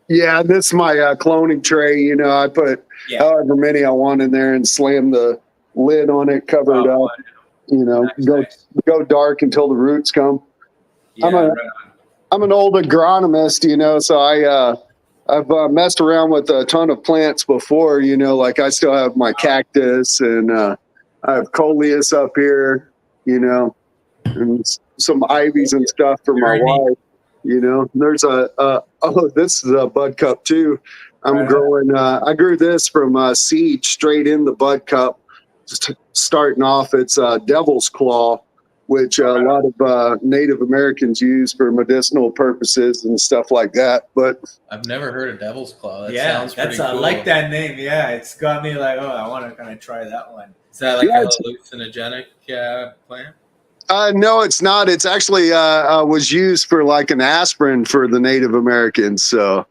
Yeah, this is my cloning tray. I put however many I want in there and slam the lid on it, cover it up. Go dark until the roots come. Yeah, I'm an old agronomist, so I've messed around with a ton of plants before, like I still have my cactus and I have coleus up here, and some ivies and stuff for my wife. There's this is a bud cup too. I'm growing. I grew this from seed straight in the bud cup. Just starting off, it's devil's claw, which a lot of Native Americans use for medicinal purposes and stuff like that. But I've never heard of devil's claw. That sounds pretty cool. I like that name. Yeah, it's got me like, I want to kind of try that one. Is that like a hallucinogenic plant? No, it's not. It's actually was used for like an aspirin for the Native Americans. So,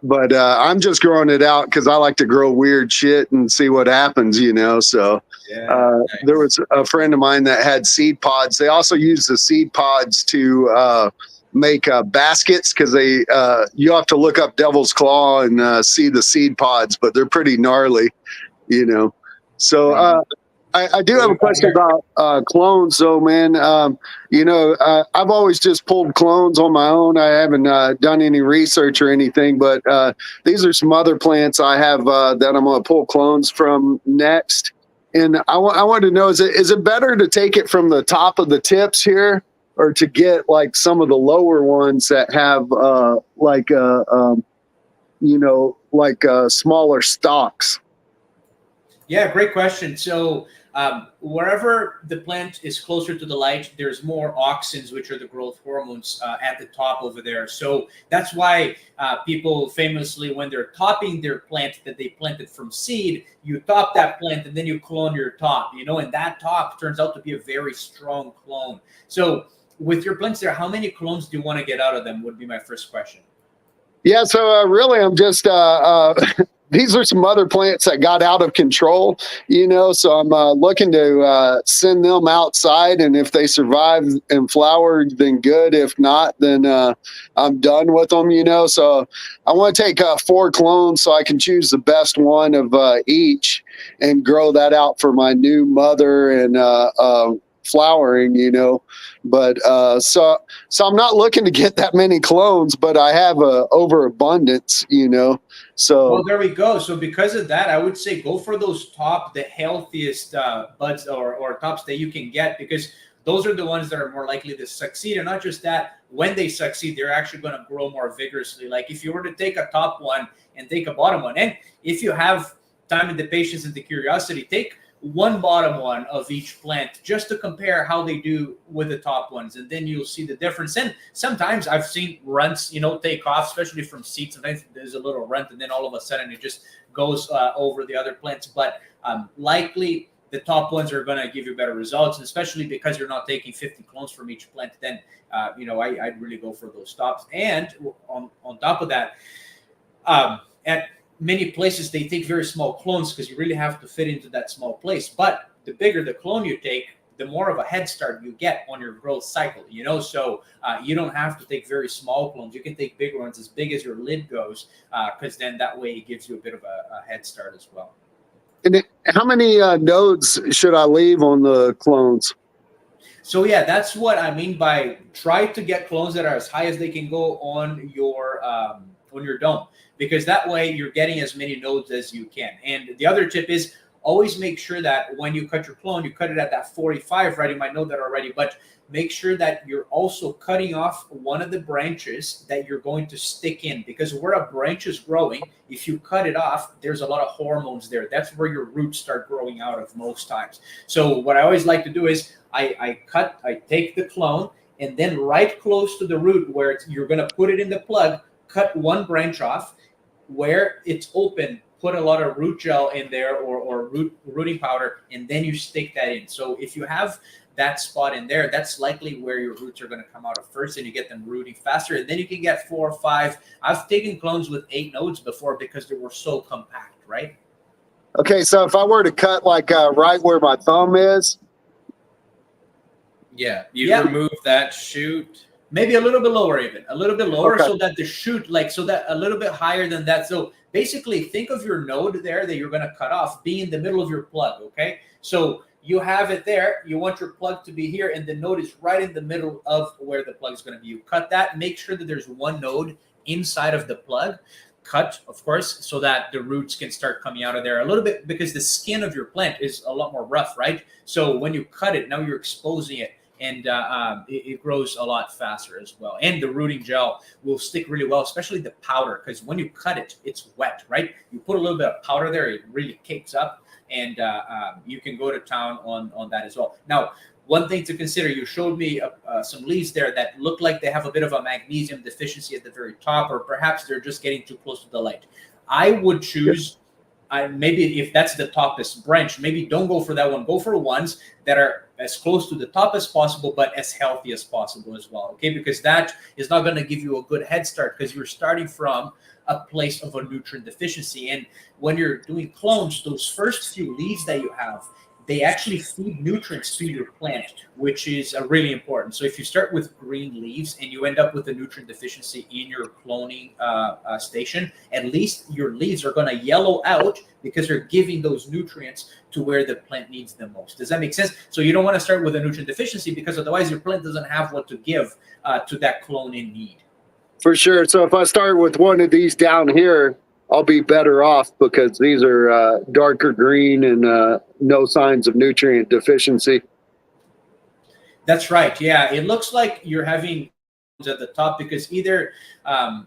but I'm just growing it out because I like to grow weird shit and see what happens, So nice. There was a friend of mine that had seed pods. They also use the seed pods to make baskets because you have to look up devil's claw and see the seed pods, but they're pretty gnarly, So, I do have a question about clones, though, man. I've always just pulled clones on my own. I haven't done any research or anything, but these are some other plants I have that I'm going to pull clones from next. And I wanted to know, is it better to take it from the top of the tips here or to get like some of the lower ones that have smaller stalks? Yeah, great question. So Wherever the plant is closer to the light, there's more auxins, which are the growth hormones, at the top over there. So that's why people famously, when they're topping their plant that they planted from seed, you top that plant and then you clone your top, and that top turns out to be a very strong clone. So with your plants there, how many clones do you want to get out of them would be my first question. Yeah, so really, I'm just these are some other plants that got out of control, so I'm looking to send them outside, and if they survive and flower, then good. If not, then I'm done with them, so I want to take 4 clones so I can choose the best one of each and grow that out for my new mother and flowering, but so I'm not looking to get that many clones, but I have a overabundance, so. Well, there we go. So because of that, I would say go for those the healthiest buds or tops that you can get, because those are the ones that are more likely to succeed. And not just that, when they succeed, they're actually going to grow more vigorously. Like if you were to take a top one and take a bottom one, and if you have time and the patience and the curiosity, take one bottom one of each plant just to compare how they do with the top ones, and then you'll see the difference. And sometimes I've seen runts take off, especially from seed. Sometimes there's a little runt and then all of a sudden it just goes over the other plants, but likely the top ones are going to give you better results, and especially because you're not taking 50 clones from each plant, then I'd really go for those tops. And on top of that, at many places they take very small clones because you really have to fit into that small place. But the bigger the clone you take, the more of a head start you get on your growth cycle, so you don't have to take very small clones. You can take bigger ones, as big as your lid goes, because then that way it gives you a bit of a head start as well. And how many nodes should I leave on the clones? So yeah, that's what I mean by try to get clones that are as high as they can go on your dome, because that way you're getting as many nodes as you can. And the other tip is always make sure that when you cut your clone, you cut it at that 45, right? You might know that already, but make sure that you're also cutting off one of the branches that you're going to stick in, because where a branch is growing, if you cut it off, there's a lot of hormones there. That's where your roots start growing out of most times. So what I always like to do is I take the clone, and then right close to the root where you're going to put it in the plug, cut one branch off. Where it's open, put a lot of root gel in there or rooting powder, and then you stick that in. So if you have that spot in there, that's likely where your roots are going to come out of first, and you get them rooting faster. And then you can get 4 or 5. I've taken clones with 8 nodes before because they were so compact, right? Okay, so if I were to cut like right where my thumb is. Yeah, remove that shoot. Maybe a little bit lower, even a little bit lower, okay. So that the shoot, so that a little bit higher than that. So basically think of your node there that you're going to cut off being in the middle of your plug. Okay. So you have it there. You want your plug to be here, and the node is right in the middle of where the plug is going to be. You cut that, make sure that there's one node inside of the plug. Cut, of course, so that the roots can start coming out of there a little bit, because the skin of your plant is a lot more rough, right? So when you cut it, now you're exposing it. And it grows a lot faster as well. And the rooting gel will stick really well, especially the powder, because when you cut it, it's wet, right? You put a little bit of powder there, it really cakes up, and you can go to town on that as well. Now, one thing to consider, you showed me some leaves there that look like they have a bit of a magnesium deficiency at the very top, or perhaps they're just getting too close to the light. I would choose... maybe if that's the toppest branch, maybe don't go for that one. Go for ones that are as close to the top as possible, but as healthy as possible as well. Okay, because that is not going to give you a good head start, because you're starting from a place of a nutrient deficiency. And when you're doing clones, those first few leaves that you have, they actually feed nutrients to your plant, which is really important. So if you start with green leaves and you end up with a nutrient deficiency in your cloning station, at least your leaves are going to yellow out because they're giving those nutrients to where the plant needs them most. Does that make sense? So you don't want to start with a nutrient deficiency, because otherwise your plant doesn't have what to give to that clone in need. For sure. So if I start with one of these down here, I'll be better off, because these are darker green and no signs of nutrient deficiency. That's right. Yeah, it looks like you're having at the top, because either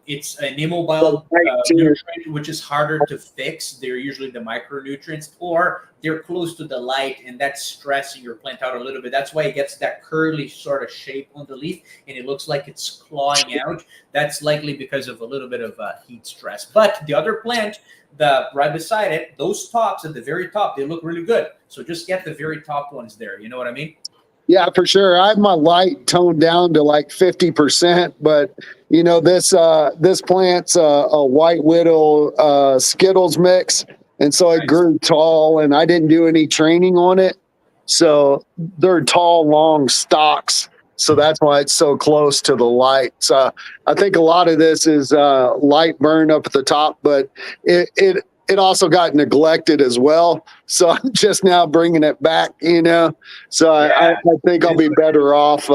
it's an immobile nutrient, which is harder to fix. They're usually the micronutrients, or they're close to the light, and that's stressing your plant out a little bit. That's why it gets that curly sort of shape on the leaf, and it looks like it's clawing out. That's likely because of a little bit of heat stress. But the other plant, the right beside it, those tops at the very top, they look really good. So just get the very top ones there. You know what I mean? Yeah, for sure. I have my light toned down to like 50%, but you know, this plant's a White Widow Skittles mix, and so it grew tall, and I didn't do any training on it, so they're tall, long stalks. So that's why it's so close to the light. So I think a lot of this is light burn up at the top, but it also got neglected as well. So I'm just now bringing it back, you know. So I think I'll be better off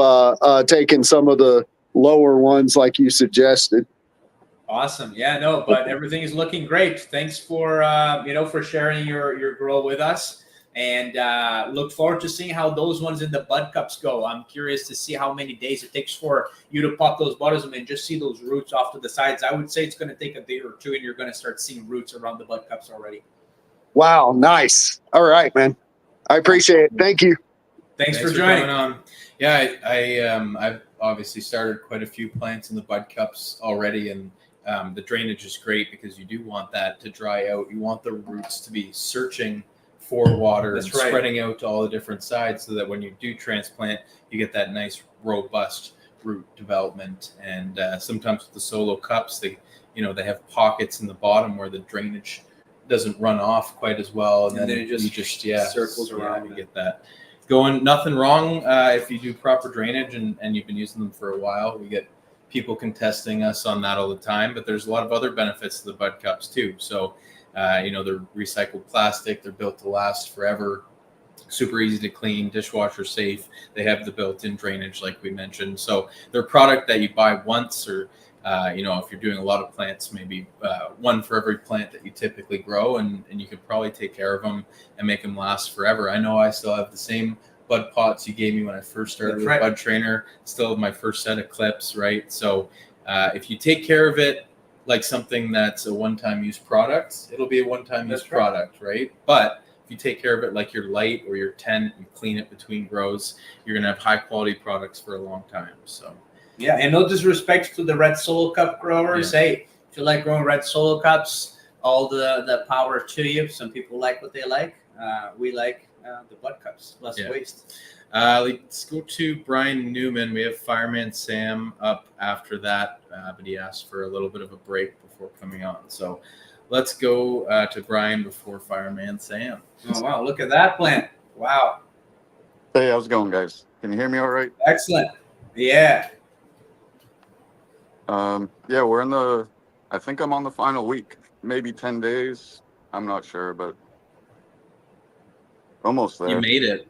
taking some of the lower ones like you suggested. Awesome. Yeah, no, but everything is looking great. Thanks for for sharing your grow with us, and look forward to seeing how those ones in the bud cups go. I'm curious to see how many days it takes for you to pop those buds and just see those roots off to the sides. I would say it's going to take a day or two, and you're going to start seeing roots around the bud cups already. Wow, nice. All right, man. I appreciate it. Thank you. Thanks for joining. Coming on. Yeah, I've obviously started quite a few plants in the bud cups already, and the drainage is great because you do want that to dry out. You want the roots to be searching for water and spreading out to all the different sides, so that when you do transplant, you get that nice robust root development. And sometimes with the solo cups, they have pockets in the bottom where the drainage doesn't run off quite as well, and then it just circles around. You get that going. Nothing wrong if you do proper drainage and you've been using them for a while. We get people contesting us on that all the time, but there's a lot of other benefits to the bud cups too. So they're recycled plastic, they're built to last forever, super easy to clean, dishwasher safe. They have the built-in drainage like we mentioned. So they're a product that you buy once, or if you're doing a lot of plants, maybe one for every plant that you typically grow, and you could probably take care of them and make them last forever. I know I still have the same bud pots you gave me when I first started with BudTrainer. Still have my first set of clips, right? So if you take care of it like something that's a one-time use product, it'll be a one-time use product, right? But if you take care of it like your light or your tent, you clean it between grows, you're gonna have high-quality products for a long time. So yeah, and no disrespect to the red solo cup growers. Yeah. Hey, if you like growing red solo cups, all the power to you. Some people like what they like. We like the bud cups, less waste. Let's go to Brian Newman. We have Fireman Sam up after that, but he asked for a little bit of a break before coming on. So let's go to Brian before Fireman Sam. Oh, wow. Look at that plant. Wow. Hey, how's it going, guys? Can you hear me all right? Excellent. Yeah. Yeah, I think I'm on the final week, maybe 10 days. I'm not sure, but almost there. You made it.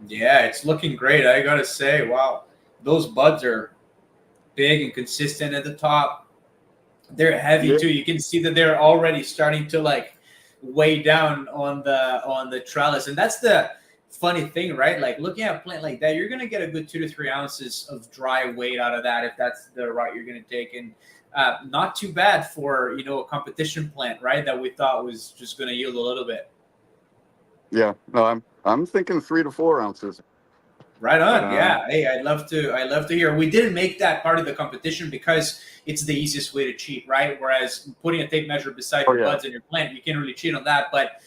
Yeah, it's looking great. I got to say, wow, those buds are big and consistent at the top. They're heavy too. You can see that they're already starting to like weigh down on the trellis. And that's the funny thing, right? Like looking at a plant like that, you're going to get a good 2 to 3 ounces of dry weight out of that if that's the route you're going to take. And not too bad for, a competition plant, right? That we thought was just going to yield a little bit. Yeah, no, I'm thinking 3 to 4 ounces. Right on. Yeah. Hey, I'd love to hear. We didn't make that part of the competition because it's the easiest way to cheat, right? Whereas putting a tape measure beside your buds and your plant, you can't really cheat on that. But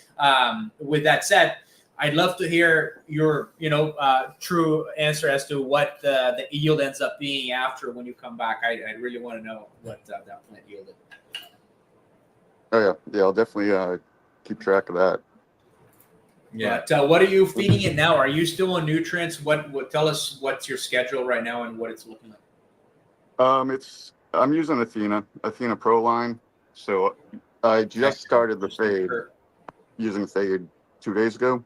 with that said, I'd love to hear your, true answer as to what the yield ends up being after when you come back. I really want to know what that plant yielded. Oh yeah, I'll definitely keep track of that. Yeah. But what are you feeding it now? Are you still on nutrients? What? Tell us what's your schedule right now and what it's looking like. I'm using Athena Pro line. So I just started the fade using fade 2 days ago.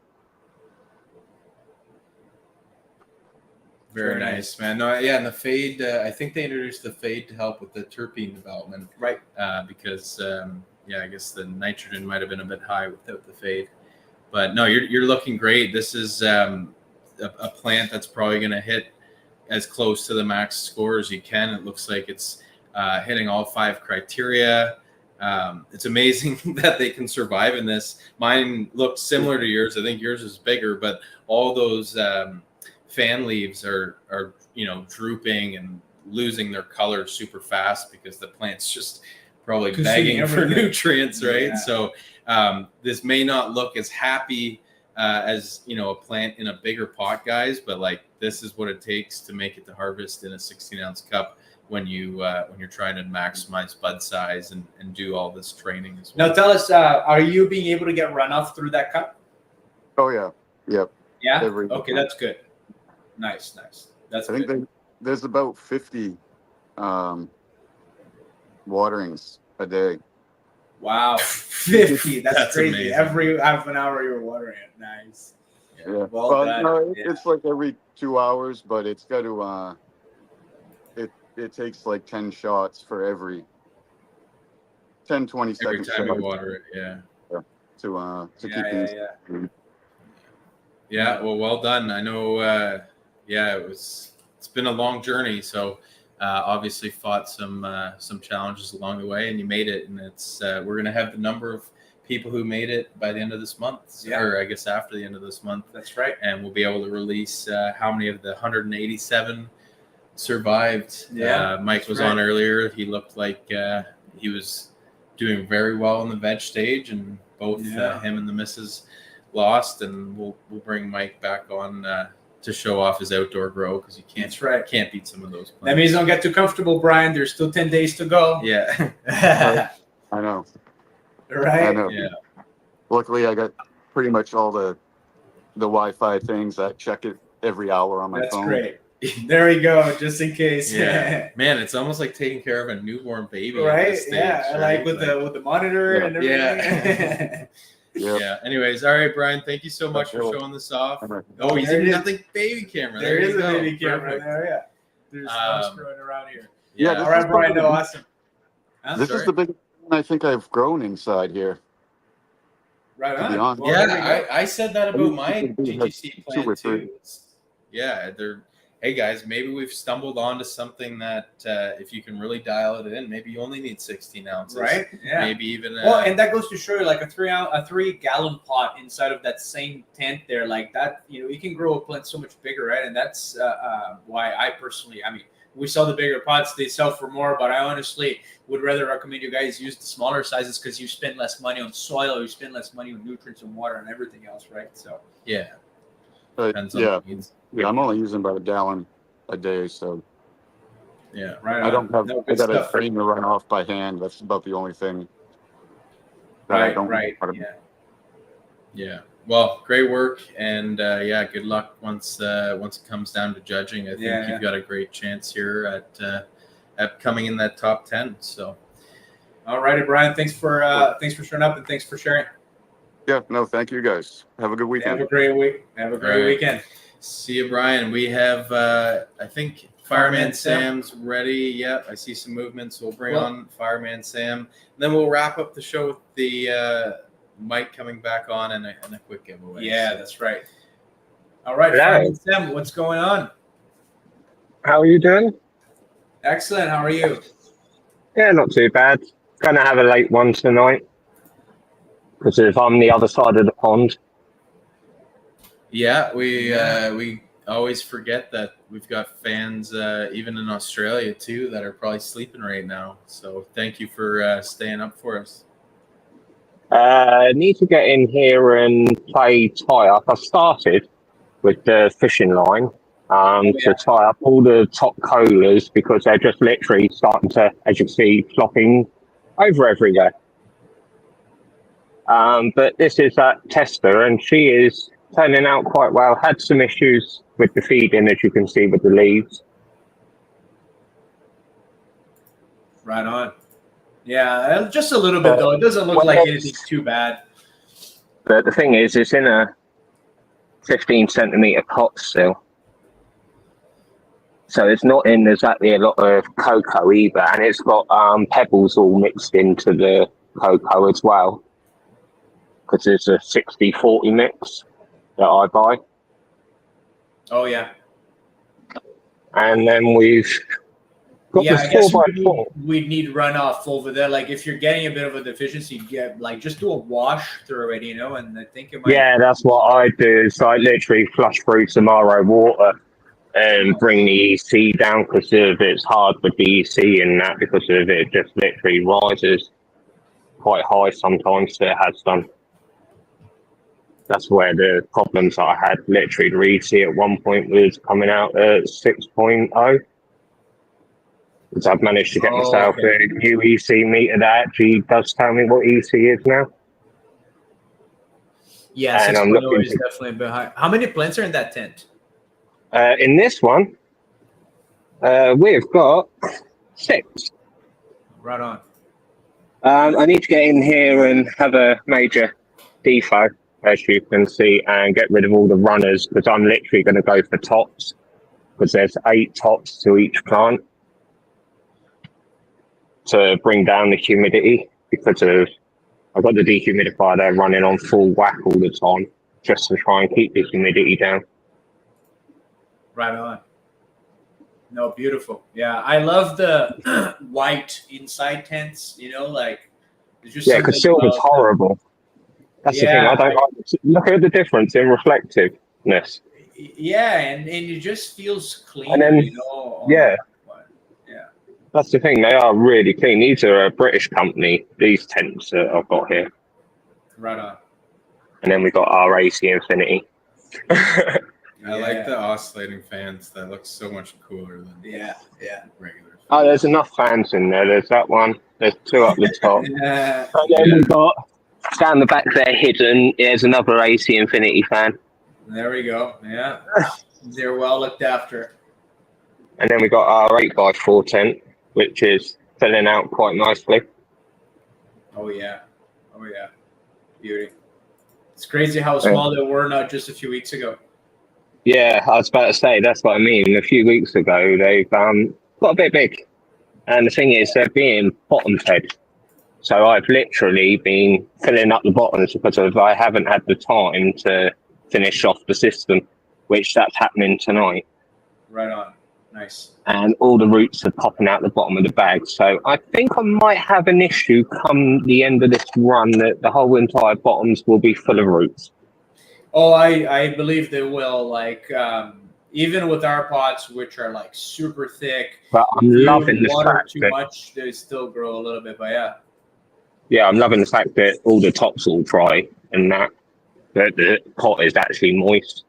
Very nice, man. No, yeah, and the fade. I think they introduced the fade to help with the terpene development, right? Because I guess the nitrogen might have been a bit high without the fade. But no, you're looking great. This is a plant that's probably going to hit as close to the max score as you can. It looks like it's hitting all 5 criteria. It's amazing that they can survive in this. Mine looked similar to yours. I think yours is bigger, but all those fan leaves are drooping and losing their color super fast because the plant's just probably begging for nutrients, right? Yeah. So this may not look as happy as a plant in a bigger pot, guys, but like this is what it takes to make it to harvest in a 16-ounce cup when you're trying to maximize bud size and do all this training as well. Now tell us, are you being able to get runoff through that cup? Oh yeah, yep. Yeah. Every- Okay, that's good. Nice. That's I think there's about 50 waterings a day. Wow, 50. That's crazy. amazing. Every half an hour you're watering it. Nice. Yeah. Well done. No, Yeah. it's like every 2 hours, but it's got to. It takes like 10 shots for every 10, 20 Every seconds. time you water it, To keep Yeah, these. yeah. Yeah, well done. I know, it's been a long journey. So obviously fought some challenges along the way, and you made it. And it's we're going to have the number of people who made it by the end of this month, or I guess after the end of this month. That's right. And we'll be able to release how many of the 187 survived. Mike was on earlier. He looked like he was doing very well in the veg stage, and both him and the missus lost. And we'll bring Mike back on to show off his outdoor grow, because you can't beat some of those plants. That means don't get too comfortable, Brian. There's still 10 days to go. Yeah. I know. Right? I know. Yeah. Luckily, I got pretty much all the Wi-Fi things. I check it every hour on my That's phone. great. There we go, just in case. Yeah. Man, it's almost like taking care of a newborn baby. Right? At this stage, Yeah. right? Like with the monitor and everything. Yeah. Yep. Yeah. Anyways, all right, Brian, thank you so much for showing this off. Oh, he's There even it got the baby camera. There is you a go. baby camera Perfect. there, yeah. There's no screwing around here. Yeah, Yeah. this All right, is Brian, probably- no, awesome. Huh? This is the biggest one I think I've grown inside here. Right to be on. honest. Well, there we go. Yeah, I said that about my I think we have GGC 2 plan or too. 3. Yeah, hey guys, maybe we've stumbled onto something that if you can really dial it in, maybe you only need 16 ounces. Right? Yeah. Maybe even Well, and that goes to show you, like a 3-gallon pot inside of that same tent there, like that. You can grow a plant so much bigger, right? And that's why I personally, we sell the bigger pots; they sell for more. But I honestly would rather recommend you guys use the smaller sizes, because you spend less money on soil, you spend less money on nutrients and water and everything else, right? So yeah, But depends on yeah, the needs. yeah, I'm only using about a gallon a day, so Yeah. right. I don't have. No, I good got a stuff. train to run off by hand. That's about the only thing. That I don't Right. know how to- Yeah. Yeah. Well, great work, and good luck once it comes down to judging. I think you've got a great chance here at coming in that top 10. So, All righty, Brian. Thanks for showing up, and thanks for sharing. Yeah, no, thank you guys. Have a good weekend. Have a great week. Have a great All right. weekend. see you, Brian. We have I think Fireman Sam's ready. Yeah, I see some movements. We'll bring on Fireman Sam, and then we'll wrap up the show with the Mike coming back on and a quick giveaway. Yeah, that's right. All right, Hello. Fireman Sam, what's going on? How are you doing? Excellent. How are you? Yeah, not too bad. Gonna have a late one tonight because if I'm the other side of the pond. Yeah, we always forget that we've got fans even in Australia too that are probably sleeping right now. So thank you for staying up for us. Need to get in here and play tie up. I started with the fishing line to tie up all the top colas because they're just literally starting to, as you can see, flopping over everywhere. But this is that tester, and she is turning out quite well. Had some issues with the feeding, as you can see with the leaves. Right on. Yeah, just a little bit though. It doesn't look like anything's too bad. But the thing is, it's in a 15-centimeter pot still. So it's not in exactly a lot of cocoa either. And it's got pebbles all mixed into the cocoa as well. Because it's a 60-40 mix that I buy. Oh yeah. And then we've got Yeah, this I guess 4x4. we need runoff over there. Like if you're getting a bit of a deficiency, get like just do a wash through it, and I think it might. Yeah, that's what I do. Is I literally flush through tomorrow water and bring the EC down because of it's hard with the EC and that because of it just literally rises quite high sometimes. It has done. That's where the problems that I had. Literally, the EC at one point was coming out at 6.0. Because I've managed to get myself a new EC meter that actually does tell me what EC is now. Yeah, And I'm 6.0 looking is definitely behind. How many plants are in that tent? in this one, we've got 6. Right on. I need to get in here and have a major defo, as you can see, and get rid of all the runners because I'm literally going to go for tops because there's 8 tops to each plant to bring down the humidity because of I've got the dehumidifier there running on full whack all the time just to try and keep the humidity down. Right on. No, beautiful. Yeah, I love the white inside tents. Like it's just Yeah, because silver's horrible. That's the thing. I don't like it. Look at the difference in reflectiveness. Yeah, and it just feels cleaner. And then, yeah. That's the thing. They are really clean. These are a British company. These tents that I've got here. Right on. And then we got our AC Infinity. I like the oscillating fans. That looks so much cooler than regular. Oh, there's enough fans in there. There's that one. There's 2 up the top. And then we've got down the back there hidden. There's another AC Infinity fan. There we go. Yeah, they're well looked after. And then we got our 8x4 tent, which is filling out quite nicely. Oh yeah, beauty. It's crazy how small they were not just a few weeks ago. Yeah, I was about to say, that's what I mean. A few weeks ago, they've got a bit big. And the thing is, they're being bottom fed. So I've literally been filling up the bottoms because I haven't had the time to finish off the system, which that's happening tonight. Right on. Nice. And all the roots are popping out the bottom of the bag. So I think I might have an issue come the end of this run that the whole entire bottoms will be full of roots. Oh, I believe they will. Like even with our pots, which are like super thick, but I'm loving the fact too much, they still grow a little bit. But yeah, I'm loving the fact that all the tops all dry and that the pot is actually moist.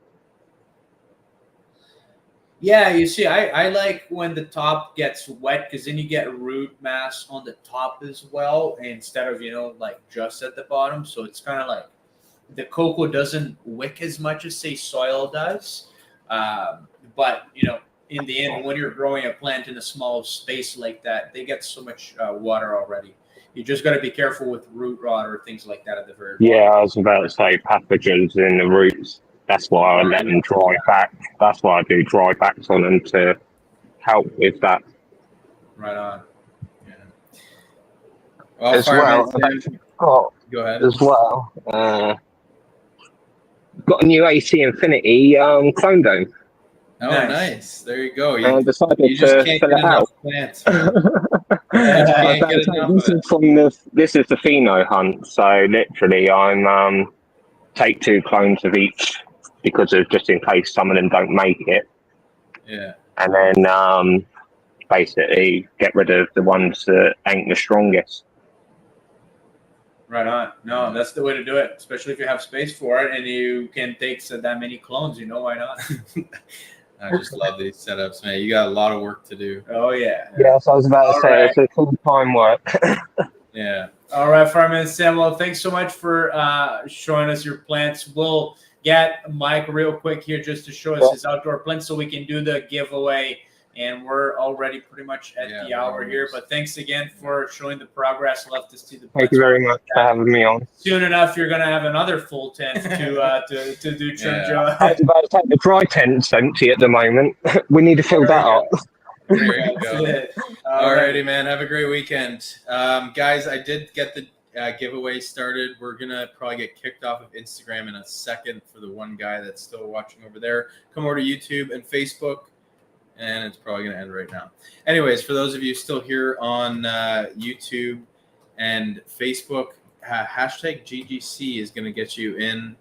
Yeah, you see, I like when the top gets wet because then you get root mass on the top as well instead of like just at the bottom. So it's kind of like the cocoa doesn't wick as much as say soil does. But in the end, when you're growing a plant in a small space like that, they get so much water already. You just got to be careful with root rot or things like that at the very bottom. Yeah, I was about to say pathogens in the roots. That's why I let them dry back. That's why I do dry backs on them to help with that. Right on. Yeah. Well, as well, go ahead. As well, got a new AC Infinity clone dome. Oh, nice. There you go. I decided you just to can't fill get it out. Plants, this is the pheno hunt. So literally, I'm take 2 clones of each because of just in case some of them don't make it. Yeah. And then basically get rid of the ones that ain't the strongest. Right on. No, that's the way to do it, especially if you have space for it and you can take that many clones. Why not? I just love these setups, man. You got a lot of work to do. Oh, yeah. Yeah, so I was about to say, it's a full-time work. Yeah. All right, Fireman Samuel, thanks so much for showing us your plants. We'll get Mike real quick here just to show us his outdoor plants so we can do the giveaway. And we're already pretty much at the hour here. But thanks again for showing the progress. Love to see the plants. Thank you very much for having me on. Soon enough, you're going to have another full tent to do trim job. I was about to say, the dry tent's empty at the moment. We need to fill that up. There you go. All righty, man. Have a great weekend. Guys, I did get the giveaway started. We're going to probably get kicked off of Instagram in a second for the one guy that's still watching over there. Come over to YouTube and Facebook And it's probably going to end right now. Anyways, for those of you still here on YouTube and Facebook, hashtag GGC is going to get you in.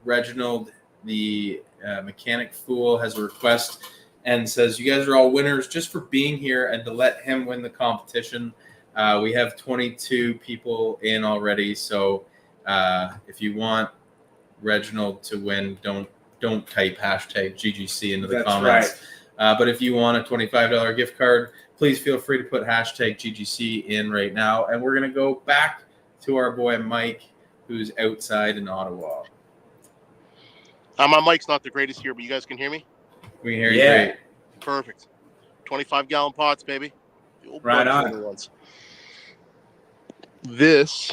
Reginald, the mechanic fool, has a request and says, you guys are all winners just for being here and to let him win the competition. We have 22 people in already. So if you want Reginald to win, don't type hashtag GGC into the comments. Right. But if you want a $25 gift card, please feel free to put hashtag GGC in right now. And we're going to go back to our boy Mike, who's outside in Ottawa. My mic's not the greatest here, but you guys can hear me? We hear you great. Perfect. 25-gallon pots, baby. The old right on. Ones. This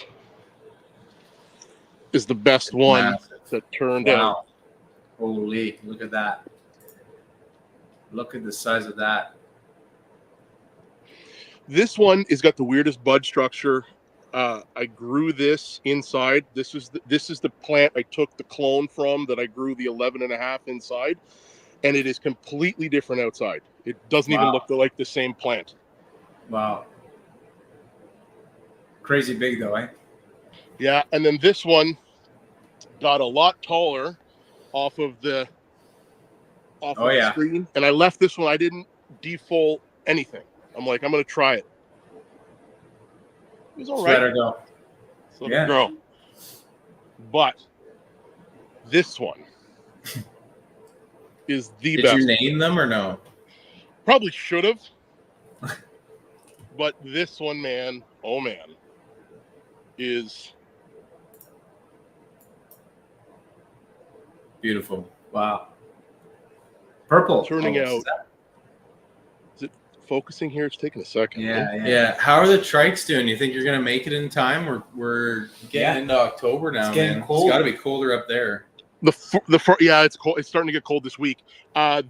is the best one that turned out. Holy, look at that. Look at the size of that. This one has got the weirdest bud structure. I grew this inside. This is the plant I took the clone from that I grew the 11.5 inside, and it is completely different outside. It doesn't even look like the same plant. Wow. Crazy big though, eh? Yeah, and then this one got a lot taller off of the screen, and I left this one. I didn't defoliate anything. I'm like, I'm gonna try it. It was all right. Let her go. Let it grow. But this one is the best. Did you name them or no? Probably should have. But this one, man, oh man, is beautiful. Wow. Purple. Turning out. Is it focusing here? It's taking a second. Yeah. How are the trikes doing? You think you're going to make it in time? We're getting into October now, man. Cold. It's got to be colder up there. It's cold. It's starting to get cold this week.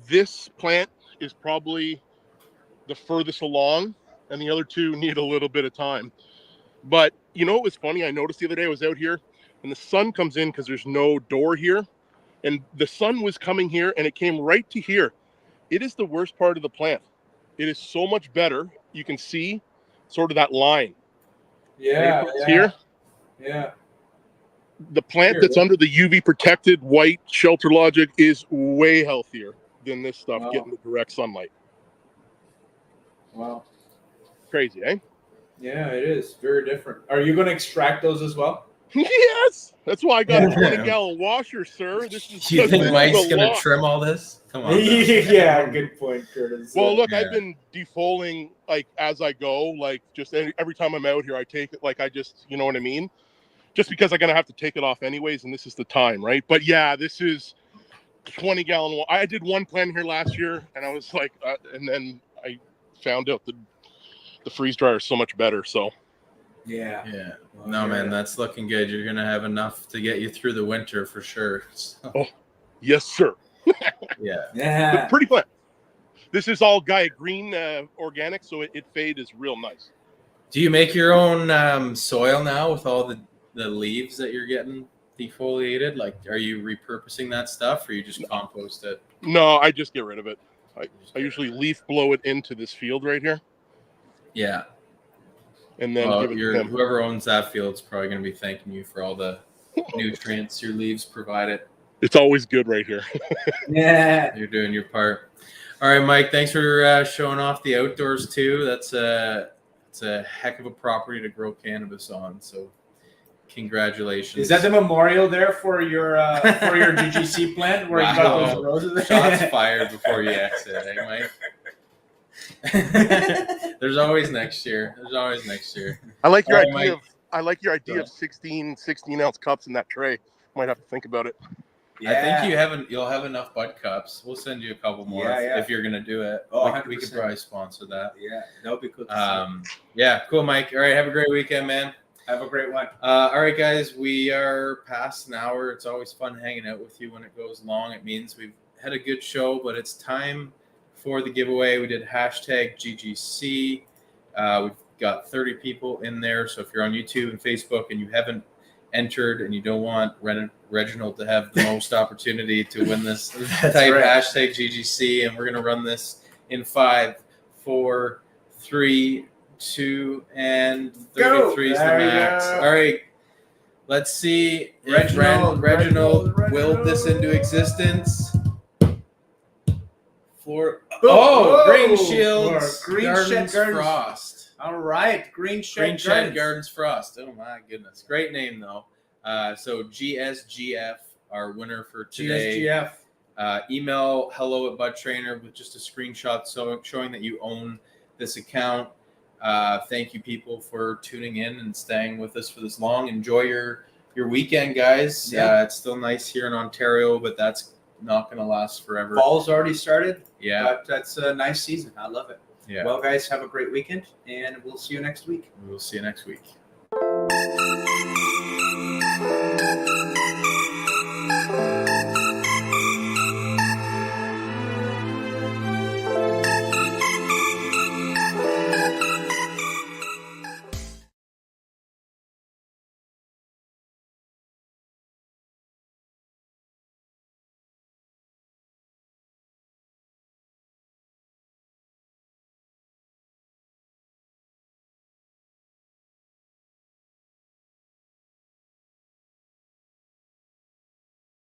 This plant is probably the furthest along, and the other two need a little bit of time. But you know what was funny? I noticed the other day I was out here, and the sun comes in because there's no door here. And the sun was coming here, and it came right to here. It is the worst part of the plant. It is so much better. You can see sort of that line. Yeah. Here. Yeah. The plant that's under the UV protected white shelter logic is way healthier than this stuff getting the direct sunlight. Wow. Crazy, eh? Yeah, it is. Very different. Are you going to extract those as well? Yes. That's why I got a 20-gallon washer, sir. You think Mike's going to trim all this? Come on. Yeah, good point, Curtis. Well, look, I've been defoliating like as I go, like just every time I'm out here, I take it like I just, you know what I mean? Just because I'm going to have to take it off anyways, and this is the time, right? But yeah, this is 20-gallon. I did one plant here last year, and I was like, and then I found out the freeze dryer is so much better, so. Yeah. Well, no, man, that's looking good. You're going to have enough to get you through the winter for sure. So. Oh, yes, sir. Yeah. But pretty plant. This is all Gaia Green organic, so it fade is real nice. Do you make your own soil now with all the leaves that you're getting defoliated? Like, are you repurposing that stuff, or you just compost it? No, I just get rid of it. I usually leaf blow it into this field right here. Yeah. And then give it to them. Whoever owns that field is probably going to be thanking you for all the nutrients your leaves provided. It's always good right here. Yeah. You're doing your part. All right, Mike, thanks for showing off the outdoors too. It's a heck of a property to grow cannabis on. So congratulations. Is that the memorial there for your GGC plant where you got those roses? Shots fired before you exit, eh, Mike? There's always next year. I like your idea of 16 ounce cups in that tray. Might have to think about it. Yeah. I think you'll have enough bud cups. We'll send you a couple more if you're gonna do it. Oh, we could probably sponsor that. Yeah, that would be cool. Yeah, cool, Mike. All right, have a great weekend, man. Have a great one. All right, guys, we are past an hour. It's always fun hanging out with you when it goes long. It means we've had a good show, but it's time for the giveaway. We did hashtag GGC. We've got 30 people in there. So if you're on YouTube and Facebook and you haven't entered, and you don't want Reginald to have the most opportunity to win this, That's type right. hashtag GGC, and we're gonna run this in 5, 4, 3, 2, and 33 is the There you max. go. All right, let's see if Reginald Reginald willed this into existence. Floor. Whoa. Green Shields, Green Gardens Shed Gardens. Frost. All right, Green Shed Green Shed Gardens. Gardens Frost. Oh my goodness, great name though. So GSGF, our winner for today. GSGF. Email hello@BudTrainer with just a screenshot showing that you own this account. Thank you, people, for tuning in and staying with us for this long. Enjoy your weekend, guys. Yeah. It's still nice here in Ontario, but that's not going to last forever. Fall's already started. Yeah. But that's a nice season. I love it. Yeah. Well, guys, have a great weekend, and we'll see you next week. We'll see you next week.